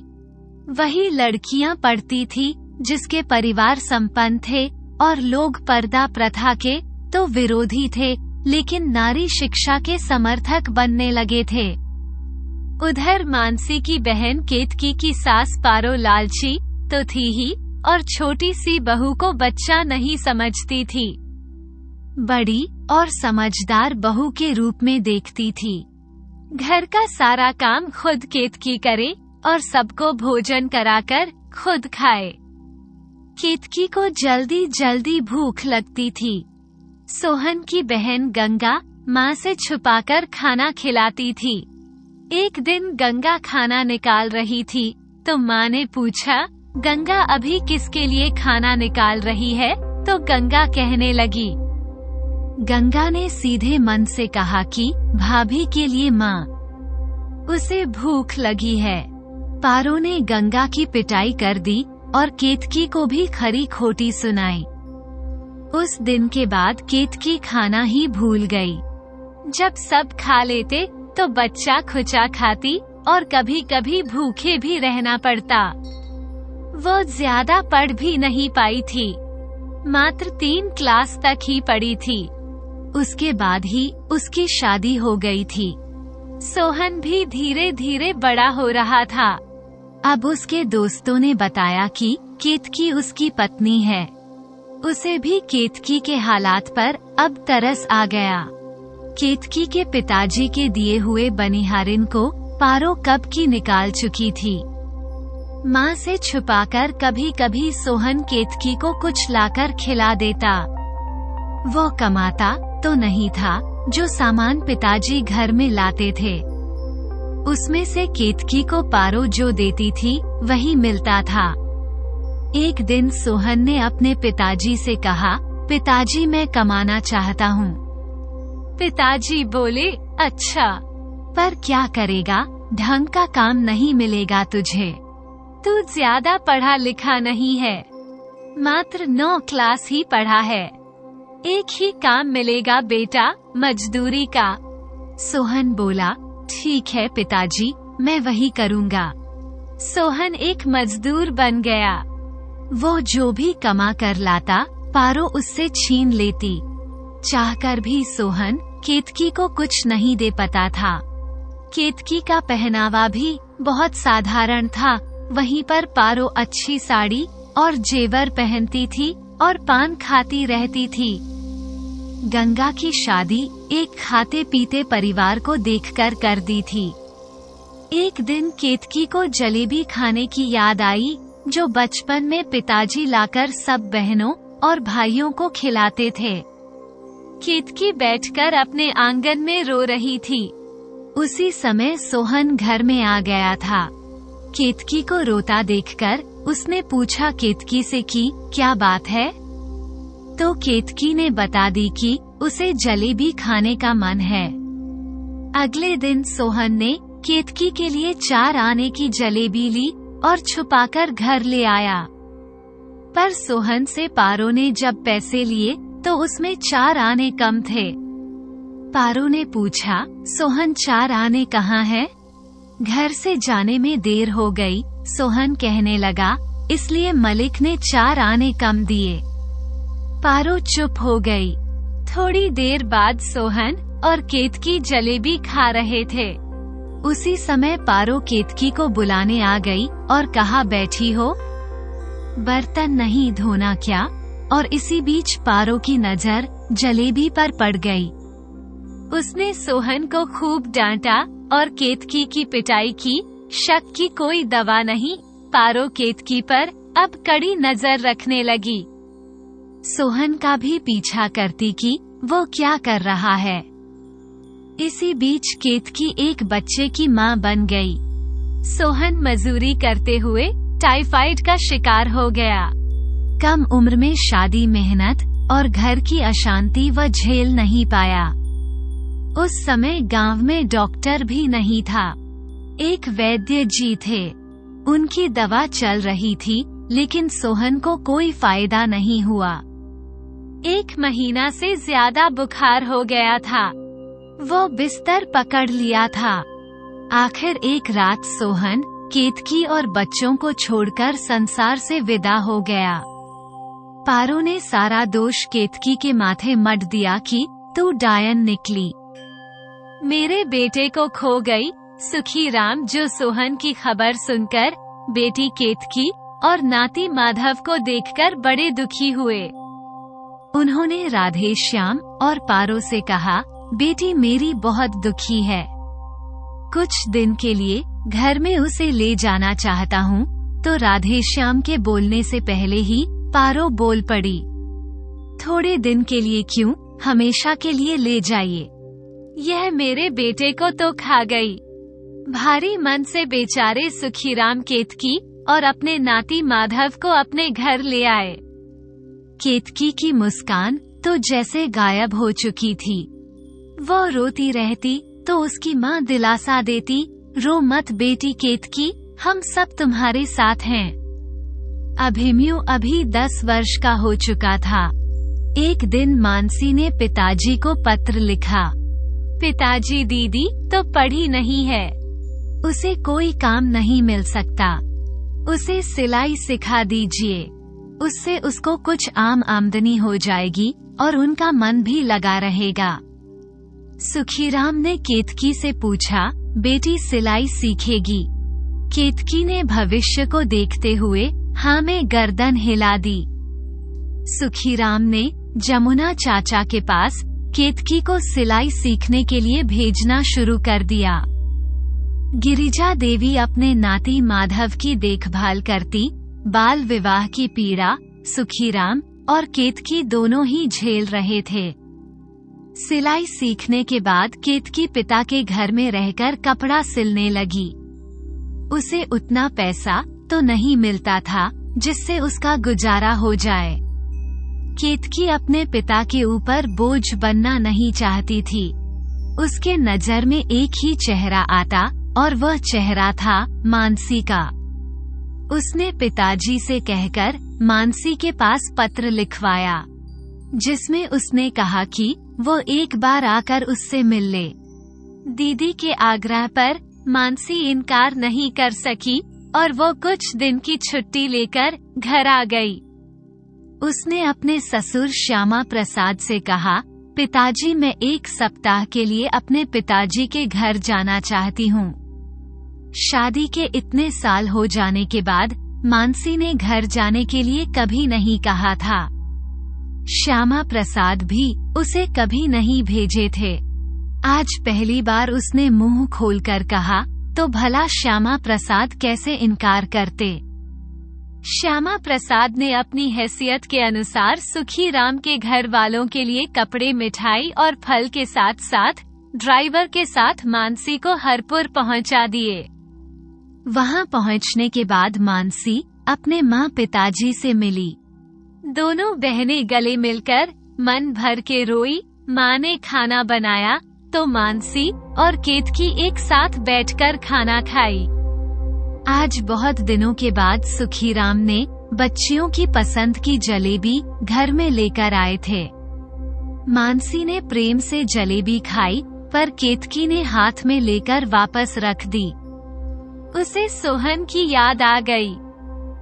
वही लड़कियां पढ़ती थी जिसके परिवार संपन्न थे और लोग पर्दा प्रथा के तो विरोधी थे, लेकिन नारी शिक्षा के समर्थक बनने लगे थे। उधर मानसी की बहन केतकी की सास पारो लालची तो थी ही और छोटी सी बहू को बच्चा नहीं समझती थी। बड़ी और समझदार बहू के रूप में देखती थी। घर का सारा काम खुद केतकी करे और सबको भोजन कराकर खुद खाए। केतकी को जल्दी जल्दी भूख लगती थी। सोहन की बहन गंगा माँ से छुपाकर खाना खिलाती थी। एक दिन गंगा खाना निकाल रही थी तो माँ ने पूछा, गंगा अभी किसके लिए खाना निकाल रही है? तो गंगा कहने लगी। गंगा ने सीधे मन से कहा कि भाभी के लिए माँ, उसे भूख लगी है। पारो ने गंगा की पिटाई कर दी और केतकी को भी खरी खोटी सुनाई। उस दिन के बाद केतकी खाना ही भूल गई। जब सब खा लेते तो बच्चा खुचा खाती और कभी कभी भूखे भी रहना पड़ता। वो ज्यादा पढ़ भी नहीं पाई थी, मात्र 3 क्लास तक ही पढ़ी थी। उसके बाद ही उसकी शादी हो गई थी। सोहन भी धीरे धीरे बड़ा हो रहा था। अब उसके दोस्तों ने बताया कि केतकी उसकी पत्नी है। उसे भी केतकी के हालात पर अब तरस आ गया। केतकी के पिताजी के दिए हुए बनिहारिन को पारो कब की निकाल चुकी थी। माँ से छुपाकर कभी कभी सोहन केतकी को कुछ लाकर खिला देता। वो कमाता तो नहीं था, जो सामान पिताजी घर में लाते थे उसमें से केतकी को पारो जो देती थी वही मिलता था। एक दिन सोहन ने अपने पिताजी से कहा, पिताजी मैं कमाना चाहता हूँ। पिताजी बोले, अच्छा, पर क्या करेगा, ढंग का काम नहीं मिलेगा तुझे। तू ज्यादा पढ़ा लिखा नहीं है, मात्र 9 क्लास ही पढ़ा है। एक ही काम मिलेगा बेटा, मजदूरी का। सोहन बोला, ठीक है पिताजी, मैं वही करूँगा। सोहन एक मजदूर बन गया। वो जो भी कमा कर लाता पारो उससे छीन लेती। चाहकर भी सोहन केतकी को कुछ नहीं दे पाता था। केतकी का पहनावा भी बहुत साधारण था, वहीं पर पारो अच्छी साड़ी और जेवर पहनती थी और पान खाती रहती थी। गंगा की शादी एक खाते पीते परिवार को देखकर कर दी थी। एक दिन केतकी को जलेबी खाने की याद आई, जो बचपन में पिताजी लाकर सब बहनों और भाइयों को खिलाते थे। केतकी बैठकर अपने आंगन में रो रही थी। उसी समय सोहन घर में आ गया था। केतकी को रोता देखकर उसने पूछा केतकी से कि क्या बात है? तो केतकी ने बता दी कि उसे जलेबी खाने का मन है। अगले दिन सोहन ने केतकी के लिए 4 आने की जलेबी ली और छुपाकर घर ले आया। पर सोहन से पारो ने जब पैसे लिए तो उसमें 4 आने कम थे। पारो ने पूछा, सोहन 4 आने कहाँ है? घर से जाने में देर हो गई, सोहन कहने लगा, इसलिए मलिक ने 4 आने कम दिए। पारो चुप हो गई। थोड़ी देर बाद सोहन और केतकी जलेबी खा रहे थे। उसी समय पारो केतकी को बुलाने आ गई और कहा, बैठी हो, बर्तन नहीं धोना क्या? और इसी बीच पारो की नजर जलेबी पर पड़ गई। उसने सोहन को खूब डांटा और केतकी की पिटाई की। शक की कोई दवा नहीं, पारो केतकी पर अब कड़ी नजर रखने लगी। सोहन का भी पीछा करती कि वो क्या कर रहा है। इसी बीच केतकी एक बच्चे की मां बन गई। सोहन मजदूरी करते हुए टाइफाइड का शिकार हो गया। कम उम्र में शादी, मेहनत और घर की अशांति वह झेल नहीं पाया। उस समय गांव में डॉक्टर भी नहीं था। एक वैद्य जी थे। उनकी दवा चल रही थी, लेकिन सोहन को कोई फायदा नहीं हुआ। 1 महीना से ज्यादा बुखार हो गया था। वो बिस्तर पकड़ लिया था। आखिर एक रात सोहन केतकी और बच्चों को छोड़कर संसार से विदा हो गया। पारो ने सारा दोष केतकी के माथे मढ़ दिया कि तू डायन निकली, मेरे बेटे को खो गई। सुखीराम, जो सोहन की खबर सुनकर बेटी केतकी और नाती माधव को देखकर बड़े दुखी हुए। उन्होंने राधेश्याम और पारो से कहा, बेटी मेरी बहुत दुखी है। कुछ दिन के लिए घर में उसे ले जाना चाहता हूँ। तो राधेश्याम के बोलने से पहले ही पारो बोल पड़ी, थोड़े दिन के लिए क्यों, हमेशा के लिए ले जाइए। यह मेरे बेटे को तो खा गई। भारी मन से बेचारे सुखीराम केतकी और अपने नाती माधव को अपने घर ले आए। केतकी की मुस्कान तो जैसे गायब हो चुकी थी। वो रोती रहती तो उसकी माँ दिलासा देती, रो मत बेटी केतकी, हम सब तुम्हारे साथ हैं। अभिमन्यु अभी 10 वर्ष का हो चुका था। एक दिन मानसी ने पिताजी को पत्र लिखा, पिताजी, दीदी तो पढ़ी नहीं है, उसे कोई काम नहीं मिल सकता, उसे सिलाई सिखा दीजिए, उससे उसको कुछ आमदनी हो जाएगी और उनका मन भी लगा रहेगा। सुखीराम ने केतकी से पूछा, बेटी सिलाई सीखेगी? केतकी ने भविष्य को देखते हुए हाँ में गर्दन हिला दी। सुखीराम ने जमुना चाचा के पास केतकी को सिलाई सीखने के लिए भेजना शुरू कर दिया। गिरिजा देवी अपने नाती माधव की देखभाल करती। बाल विवाह की पीड़ा सुखीराम और केतकी दोनों ही झेल रहे थे। सिलाई सीखने के बाद केतकी पिता के घर में रहकर कपड़ा सिलने लगी। उसे उतना पैसा तो नहीं मिलता था जिससे उसका गुजारा हो जाए। केतकी अपने पिता के ऊपर बोझ बनना नहीं चाहती थी। उसके नजर में एक ही चेहरा आता और वह चेहरा था मानसी का। उसने पिताजी से कहकर मानसी के पास पत्र लिखवाया, जिसमें उसने कहा कि वो एक बार आकर उससे मिल ले। दीदी के आग्रह पर मानसी इनकार नहीं कर सकी और वो कुछ दिन की छुट्टी लेकर घर आ गई। उसने अपने ससुर श्यामा प्रसाद से कहा, पिताजी, मैं 1 सप्ताह के लिए अपने पिताजी के घर जाना चाहती हूँ। शादी के इतने साल हो जाने के बाद मानसी ने घर जाने के लिए कभी नहीं कहा था। श्यामा प्रसाद भी उसे कभी नहीं भेजे थे। आज पहली बार उसने मुंह खोलकर कहा, तो भला श्यामा प्रसाद कैसे इनकार करते। श्यामा प्रसाद ने अपनी हैसियत के अनुसार सुखीराम के घर वालों के लिए कपड़े, मिठाई और फल के साथ साथ ड्राइवर के साथ मानसी को हरपुर पहुंचा दिए। वहां पहुंचने के बाद मानसी अपने माँ पिताजी से मिली। दोनों बहनें गले मिलकर मन भर के रोई। माँ ने खाना बनाया तो मानसी और केतकी एक साथ बैठकर खाना खाई। आज बहुत दिनों के बाद सुखीराम ने बच्चियों की पसंद की जलेबी घर में लेकर आए थे। मानसी ने प्रेम से जलेबी खाई, पर केतकी ने हाथ में लेकर वापस रख दी। उसे सोहन की याद आ गई।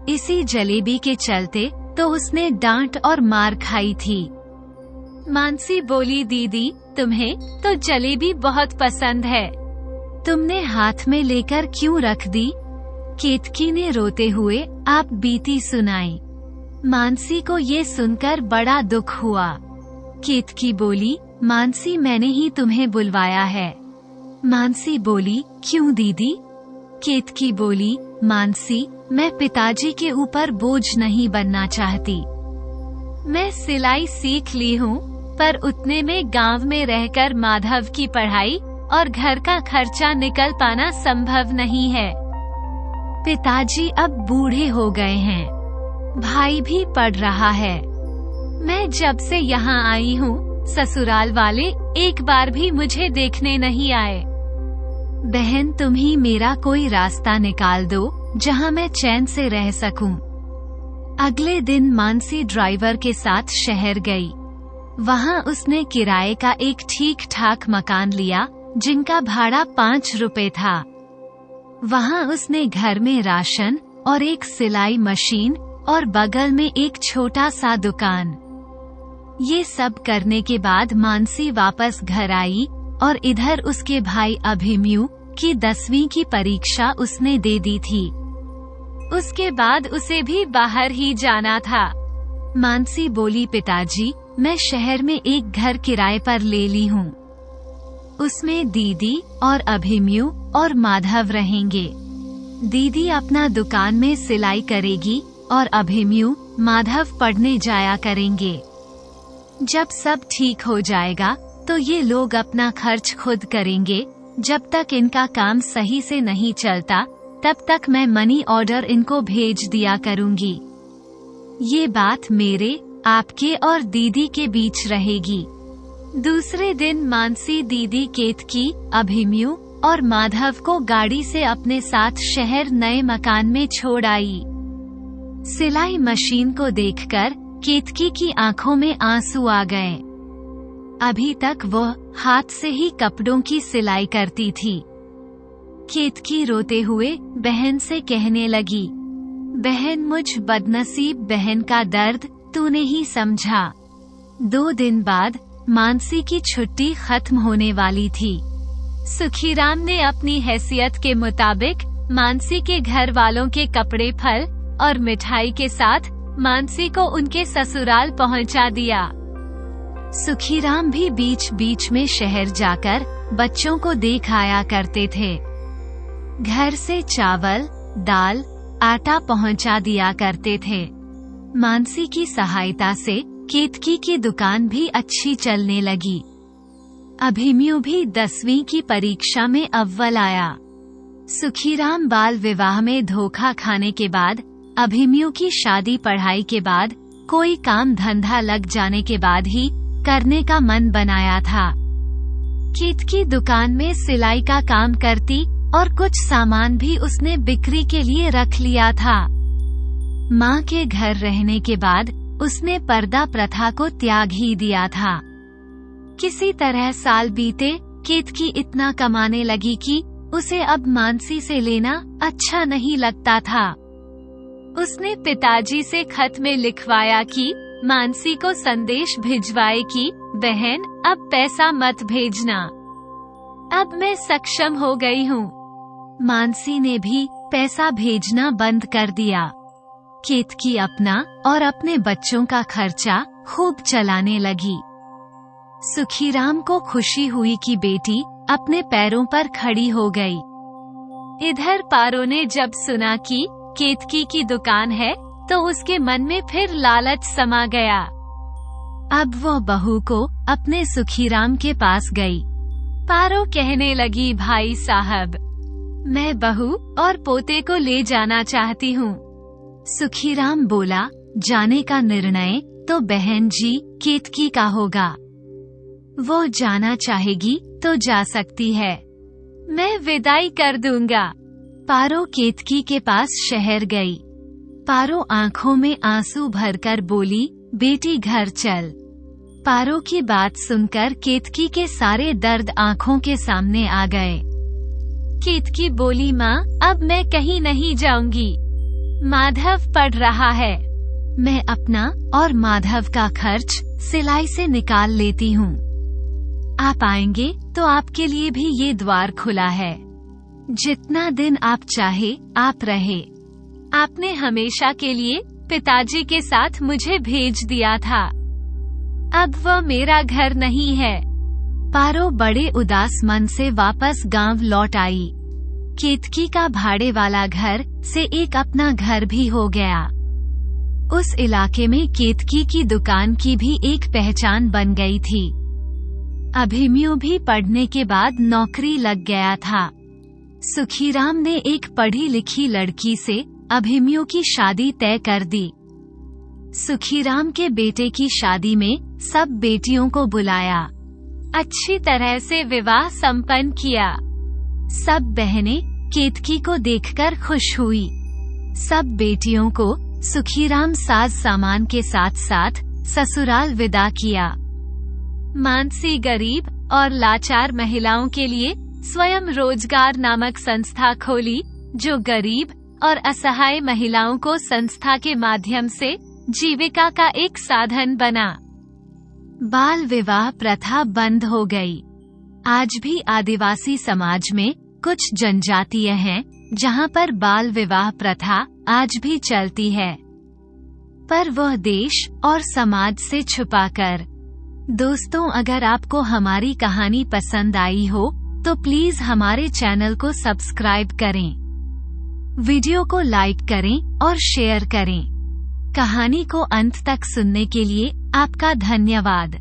इसी जलेबी के चलते तो उसने डांट और मार खाई थी। मानसी बोली, दीदी, तुम्हें तो जलेबी बहुत पसंद है, तुमने हाथ में लेकर क्यों रख दी? केतकी ने रोते हुए आप बीती सुनाई। मानसी को ये सुनकर बड़ा दुख हुआ। केतकी बोली, मानसी, मैंने ही तुम्हें बुलवाया है। मानसी बोली, क्यों दीदी? केतकी बोली, मानसी, मैं पिताजी के ऊपर बोझ नहीं बनना चाहती। मैं सिलाई सीख ली हूँ, पर उतने में गांव में रहकर माधव की पढ़ाई और घर का खर्चा निकल पाना संभव नहीं है। पिताजी अब बूढ़े हो गए हैं, भाई भी पढ़ रहा है। मैं जब से यहाँ आई हूँ, ससुराल वाले एक बार भी मुझे देखने नहीं आए। बहन, तुम ही मेरा कोई रास्ता निकाल दो जहाँ मैं चैन से रह सकूं। अगले दिन मानसी ड्राइवर के साथ शहर गई। वहाँ उसने किराए का एक ठीक ठाक मकान लिया, जिनका भाड़ा 5 रुपए था। वहाँ उसने घर में राशन और एक सिलाई मशीन और बगल में एक छोटा सा दुकान। ये सब करने के बाद मानसी वापस घर आई और इधर उसके भाई अभिमन्यु की 10वीं की परीक्षा उसने दे दी थी। उसके बाद उसे भी बाहर ही जाना था। मानसी बोली, पिताजी, मैं शहर में एक घर किराए पर ले ली हूँ। उसमें दीदी और अभिमन्यु और माधव रहेंगे। दीदी अपना दुकान में सिलाई करेगी और अभिमन्यु माधव पढ़ने जाया करेंगे। जब सब ठीक हो जाएगा तो ये लोग अपना खर्च खुद करेंगे। जब तक इनका काम सही से नहीं चलता, तब तक मैं मनी ऑर्डर इनको भेज दिया करूंगी। ये बात मेरे, आपके और दीदी के बीच रहेगी। दूसरे दिन मानसी दीदी केतकी, अभिमन्यु और माधव को गाड़ी से अपने साथ शहर नए मकान में छोड़ आई। सिलाई मशीन को देखकर केतकी की आंखों में आंसू आ गए। अभी तक वह हाथ से ही कपड़ों की सिलाई करती थी। केतकी रोते हुए बहन से कहने लगी, बहन, मुझ बदनसीब बहन का दर्द तूने ही समझा। 2 दिन बाद मानसी की छुट्टी खत्म होने वाली थी। सुखीराम ने अपनी हैसियत के मुताबिक मानसी के घर वालों के कपड़े, फल और मिठाई के साथ मानसी को उनके ससुराल पहुंचा दिया। सुखीराम भी बीच बीच में शहर जाकर बच्चों को देख आया करते थे। घर से चावल, दाल, आटा पहुंचा दिया करते थे। मानसी की सहायता से केतकी की दुकान भी अच्छी चलने लगी। अभिमन्यु भी 10वीं की परीक्षा में अव्वल आया। सुखीराम बाल विवाह में धोखा खाने के बाद, अभिमन्यु की शादी पढ़ाई के बाद, कोई काम धंधा लग जाने के बाद ही करने का मन बनाया था। केतकी दुकान में सिलाई का काम करती और कुछ सामान भी उसने बिक्री के लिए रख लिया था। माँ के घर रहने के बाद उसने पर्दा प्रथा को त्याग ही दिया था। किसी तरह साल बीते, केतकी इतना कमाने लगी कि उसे अब मानसी से लेना अच्छा नहीं लगता था। उसने पिताजी से खत में लिखवाया कि मानसी को संदेश भिजवाए कि बहन, अब पैसा मत भेजना, अब मैं सक्षम हो गई हूँ। मानसी ने भी पैसा भेजना बंद कर दिया। केतकी अपना और अपने बच्चों का खर्चा खूब चलाने लगी। सुखीराम को खुशी हुई कि बेटी अपने पैरों पर खड़ी हो गई। इधर पारो ने जब सुना कि केतकी की दुकान है, तो उसके मन में फिर लालच समा गया। अब वह बहू को अपने सुखीराम के पास गई। पारो कहने लगी, भाई साहब, मैं बहू और पोते को ले जाना चाहती हूँ। सुखीराम बोला, जाने का निर्णय तो बहन जी केतकी का होगा। वो जाना चाहेगी तो जा सकती है, मैं विदाई कर दूंगा। पारो केतकी के पास शहर गई। पारो आंखों में आंसू भरकर बोली, बेटी घर चल। पारो की बात सुनकर केतकी के सारे दर्द आंखों के सामने आ गए। केतकी बोली, माँ, अब मैं कहीं नहीं जाऊंगी। माधव पढ़ रहा है, मैं अपना और माधव का खर्च सिलाई से निकाल लेती हूँ। आप आएंगे तो आपके लिए भी ये द्वार खुला है। जितना दिन आप चाहे आप रहे। आपने हमेशा के लिए पिताजी के साथ मुझे भेज दिया था, अब वह मेरा घर नहीं है। पारो बड़े उदास मन से वापस गांव लौट आई। केतकी का भाड़े वाला घर से एक अपना घर भी हो गया। उस इलाके में केतकी की दुकान की भी एक पहचान बन गई थी। अभिमन्यु भी पढ़ने के बाद नौकरी लग गया था। सुखीराम ने एक पढ़ी लिखी लड़की से अभिमन्यु की शादी तय कर दी। सुखीराम के बेटे की शादी में सब बेटियों को बुलाया। अच्छी तरह से विवाह संपन्न किया। सब बहनें केतकी को देखकर खुश हुई। सब बेटियों को सुखीराम साज सामान के साथ साथ ससुराल विदा किया। मानसी गरीब और लाचार महिलाओं के लिए स्वयं रोजगार नामक संस्था खोली, जो गरीब और असहाय महिलाओं को संस्था के माध्यम से जीविका का एक साधन बना। बाल विवाह प्रथा बंद हो गई। आज भी आदिवासी समाज में कुछ जनजातीय हैं, जहां पर बाल विवाह प्रथा आज भी चलती है, पर वह देश और समाज से छुपाकर। दोस्तों, अगर आपको हमारी कहानी पसंद आई हो तो प्लीज हमारे चैनल को सब्सक्राइब करें, वीडियो को लाइक करें और शेयर करें। कहानी को अंत तक सुनने के लिए आपका धन्यवाद।